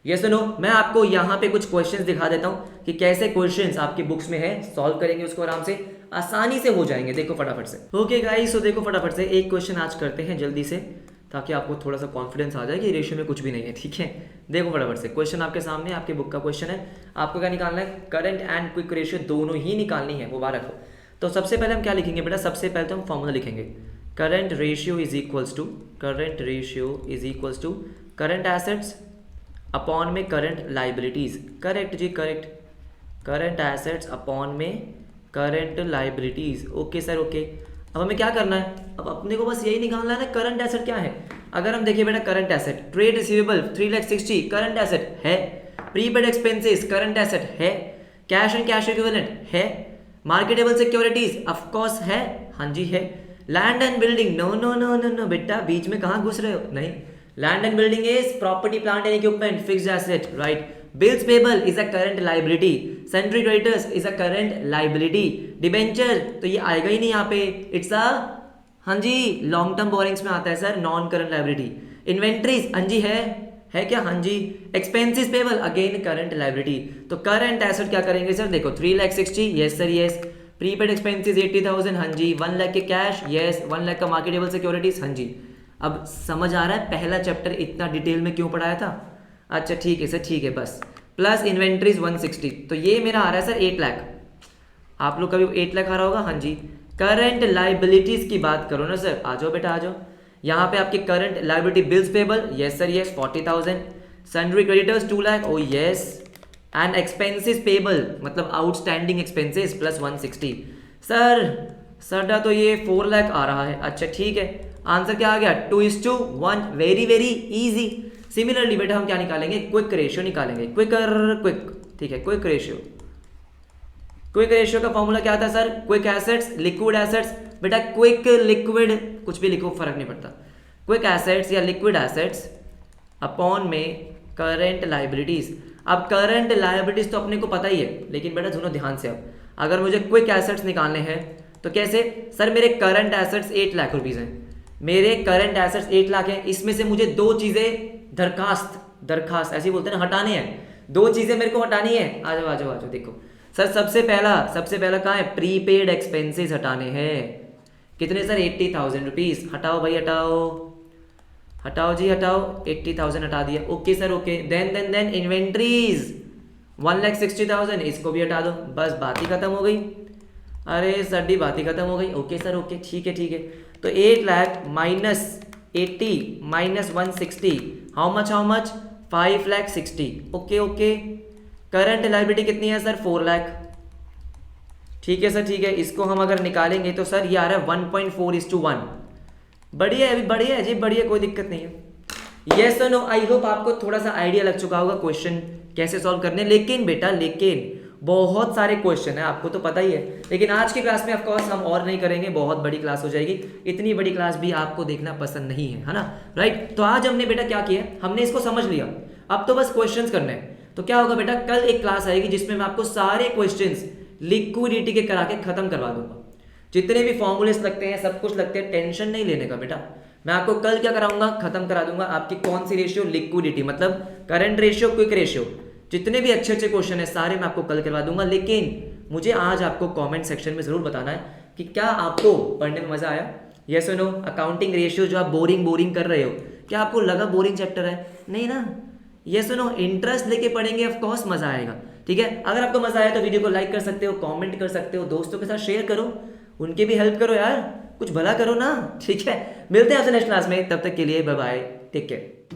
ये सुनो, मैं आपको यहाँ पे कुछ क्वेश्चंस दिखा देता हूँ कि कैसे क्वेश्चंस आपकी बुक्स में है, सॉल्व करेंगे उसको आराम से, आसानी से हो जाएंगे। देखो फटाफट से। ओके गाइस, तो देखो फटाफट से एक क्वेश्चन आज करते हैं जल्दी से, ताकि आपको थोड़ा सा कॉन्फिडेंस आ जाए कि रेशियो में कुछ भी नहीं है, ठीक है। देखो फटाफट से क्वेश्चन आपके सामने, आपके बुक का क्वेश्चन है। आपको क्या निकालना है? करंट एंड क्विक रेशियो दोनों ही निकालनी है, वो बात रखो। तो सबसे पहले हम क्या लिखेंगे बेटा? सबसे पहले तो हम फॉर्मूला लिखेंगे, current ratio is equals to current assets upon में करंट लाइबिलिटीज। करेक्ट जी, करेक्ट। करंट एसेट्स अपॉन में current liabilities. Okay sir, okay. अब हमें क्या करना है? अब अपने को बस यही निकालना है ना, करंट एसेट क्या है। अगर हम देखिए बेटा, current asset, trade receivable 3,60,000 current asset है, प्रीपेड एक्सपेंसेस करंट एसेट है, कैश एंड कैश इक्विवेलेंट है, मार्केटेबल सिक्योरिटीज ऑफ कोर्स है, हाँ जी है, land and building, no no no no no बेटा, बीच में कहाँ घुस रहे हो? नहीं, land and building is property plant and equipment, fixed asset, right. Bills payable is a current liability, sundry creditors is a current liability, debenture तो ये आएगा ही नहीं यहाँ पे, इट्स अ, हाँ जी, लॉन्ग टर्म बोरिंग्स में आता है sir, non current liability. Inventories, हाँ जी है क्या? हाँ जी। Expenses payable, again current liability. तो करंट एसेट क्या करेंगे सर? देखो 3,60,000, yes sir yes. Prepaid expenses 80,000, हाँ जी। 1 लाख के कैश, यस। 1 लाख का मार्केटेबल सिक्योरिटीज, हाँ जी। अब समझ आ रहा है पहला चैप्टर इतना डिटेल में क्यों पढ़ाया था? अच्छा ठीक है सर, ठीक है बस। प्लस इन्वेंट्रीज 160, तो ये मेरा आ रहा है सर 8 लाख। आप लोग कभी 8 लाख आ रहा होगा, हाँ जी। करंट लाइबिलिटीज की बात करो ना सर, आ जाओ बेटा आ जाओ। यहाँ पे आपके current liability, bills payable, yes sir yes, 40,000। Sundry creditors 2 lakh, oh yes. And expenses payable मतलब outstanding expenses plus 160। Sir sir तो ये 4 लाख आ रहा है। अच्छा ठीक है, आंसर क्या आ गया? 2:1, वेरी वेरी इजी। सिमिलरली बेटा हम क्या निकालेंगे? क्विक रेशियो निकालेंगे, क्विक, ठीक है। क्विक रेशियो का फॉर्मूला क्या था sir? Quick assets, liquid assets. बेटा क्विक लिक्विड कुछ भी लिखो, फर्क नहीं पड़ता। क्विक एसेट्स या लिक्विड एसेट्स अपॉन में करंट लाइबिलिटीज। अब करंट लाइबिलिटीज तो अपने को पता ही है, लेकिन बेटा सुनो ध्यान से। अब अगर मुझे क्विक एसेट्स निकालने हैं तो कैसे? सर मेरे करंट एसेट्स 8 लाख रुपीज हैं, मेरे करंट एसेट्स 8 लाख हैं, इसमें से मुझे 2 चीजें दरखास्त ऐसे बोलते हैं ना, हटाने हैं। 2 चीजें मेरे को हटानी है। आ जाओ। देखो सर, सबसे पहला कहाँ है? प्रीपेड एक्सपेंसेस हटाने हैं। कितने सर? 80,000 रुपीज। हटाओ भाई, हटाओ जी हटाओ। 80,000 हटा दिया, okay sir okay. Then inventories 1,60,000, इसको भी हटा दो, बस बात ही खत्म हो गई। अरे सर डी बात ही खत्म हो गई। ओके सर ओके, ठीक है। तो 8 lakh minus 80 minus 160, how much? 5,60,000। Okay. Current liability कितनी है सर? 4 लाख। ठीक है सर, ठीक है। इसको हम अगर निकालेंगे तो सर ये आ रहा है 1.4:1। बढ़िया है जी, बढ़िया, कोई दिक्कत नहीं है। यस और नो, आई होप आपको थोड़ा सा आइडिया लग चुका होगा क्वेश्चन कैसे सॉल्व करने। लेकिन बहुत सारे क्वेश्चन है, आपको तो पता ही है। लेकिन आज की क्लास में ऑफ कोर्स हम और नहीं करेंगे, बहुत बड़ी क्लास हो जाएगी। इतनी बड़ी क्लास भी आपको देखना पसंद नहीं है ना, राइट। तो आज हमने बेटा क्या किया, हमने इसको समझ लिया। अब तो बस क्वेश्चंस करने हैं। तो क्या होगा बेटा, कल एक क्लास आएगी जिसमें मैं आपको सारे क्वेश्चंस लिक्विडिटी के करा के खत्म करवा दूंगा। जितने भी फॉर्मूलेस लगते हैं, सब कुछ लगते हैं, टेंशन नहीं लेने का बेटा। मैं आपको कल क्या कराऊंगा, खत्म करा दूंगा आपकी कौन सी रेशियो, लिक्विडिटी, मतलब करंट रेशियो, क्विक रेशियो, जितने भी अच्छे अच्छे क्वेश्चन है सारे मैं आपको कल करवा दूंगा। लेकिन मुझे आज आपको कमेंट सेक्शन में जरूर बताना है कि क्या आपको पढ़ने में मजा आया, यस और नो। अकाउंटिंग रेशियो जो आप बोरिंग कर रहे हो, क्या आपको लगा बोरिंग चैप्टर है? नहीं ना, यस और नो। इंटरेस्ट लेके पढ़ेंगे, ऑफ कोर्स मजा आएगा। ठीक है, अगर आपको मजा आया तो वीडियो को लाइक कर सकते हो, कमेंट कर सकते हो, दोस्तों के साथ शेयर करो, उनके भी हेल्प करो यार, कुछ भला करो ना। ठीक है, मिलते हैं आपसे नेक्स्ट क्लास में, तब तक के लिए बाय बाय, टेक केयर।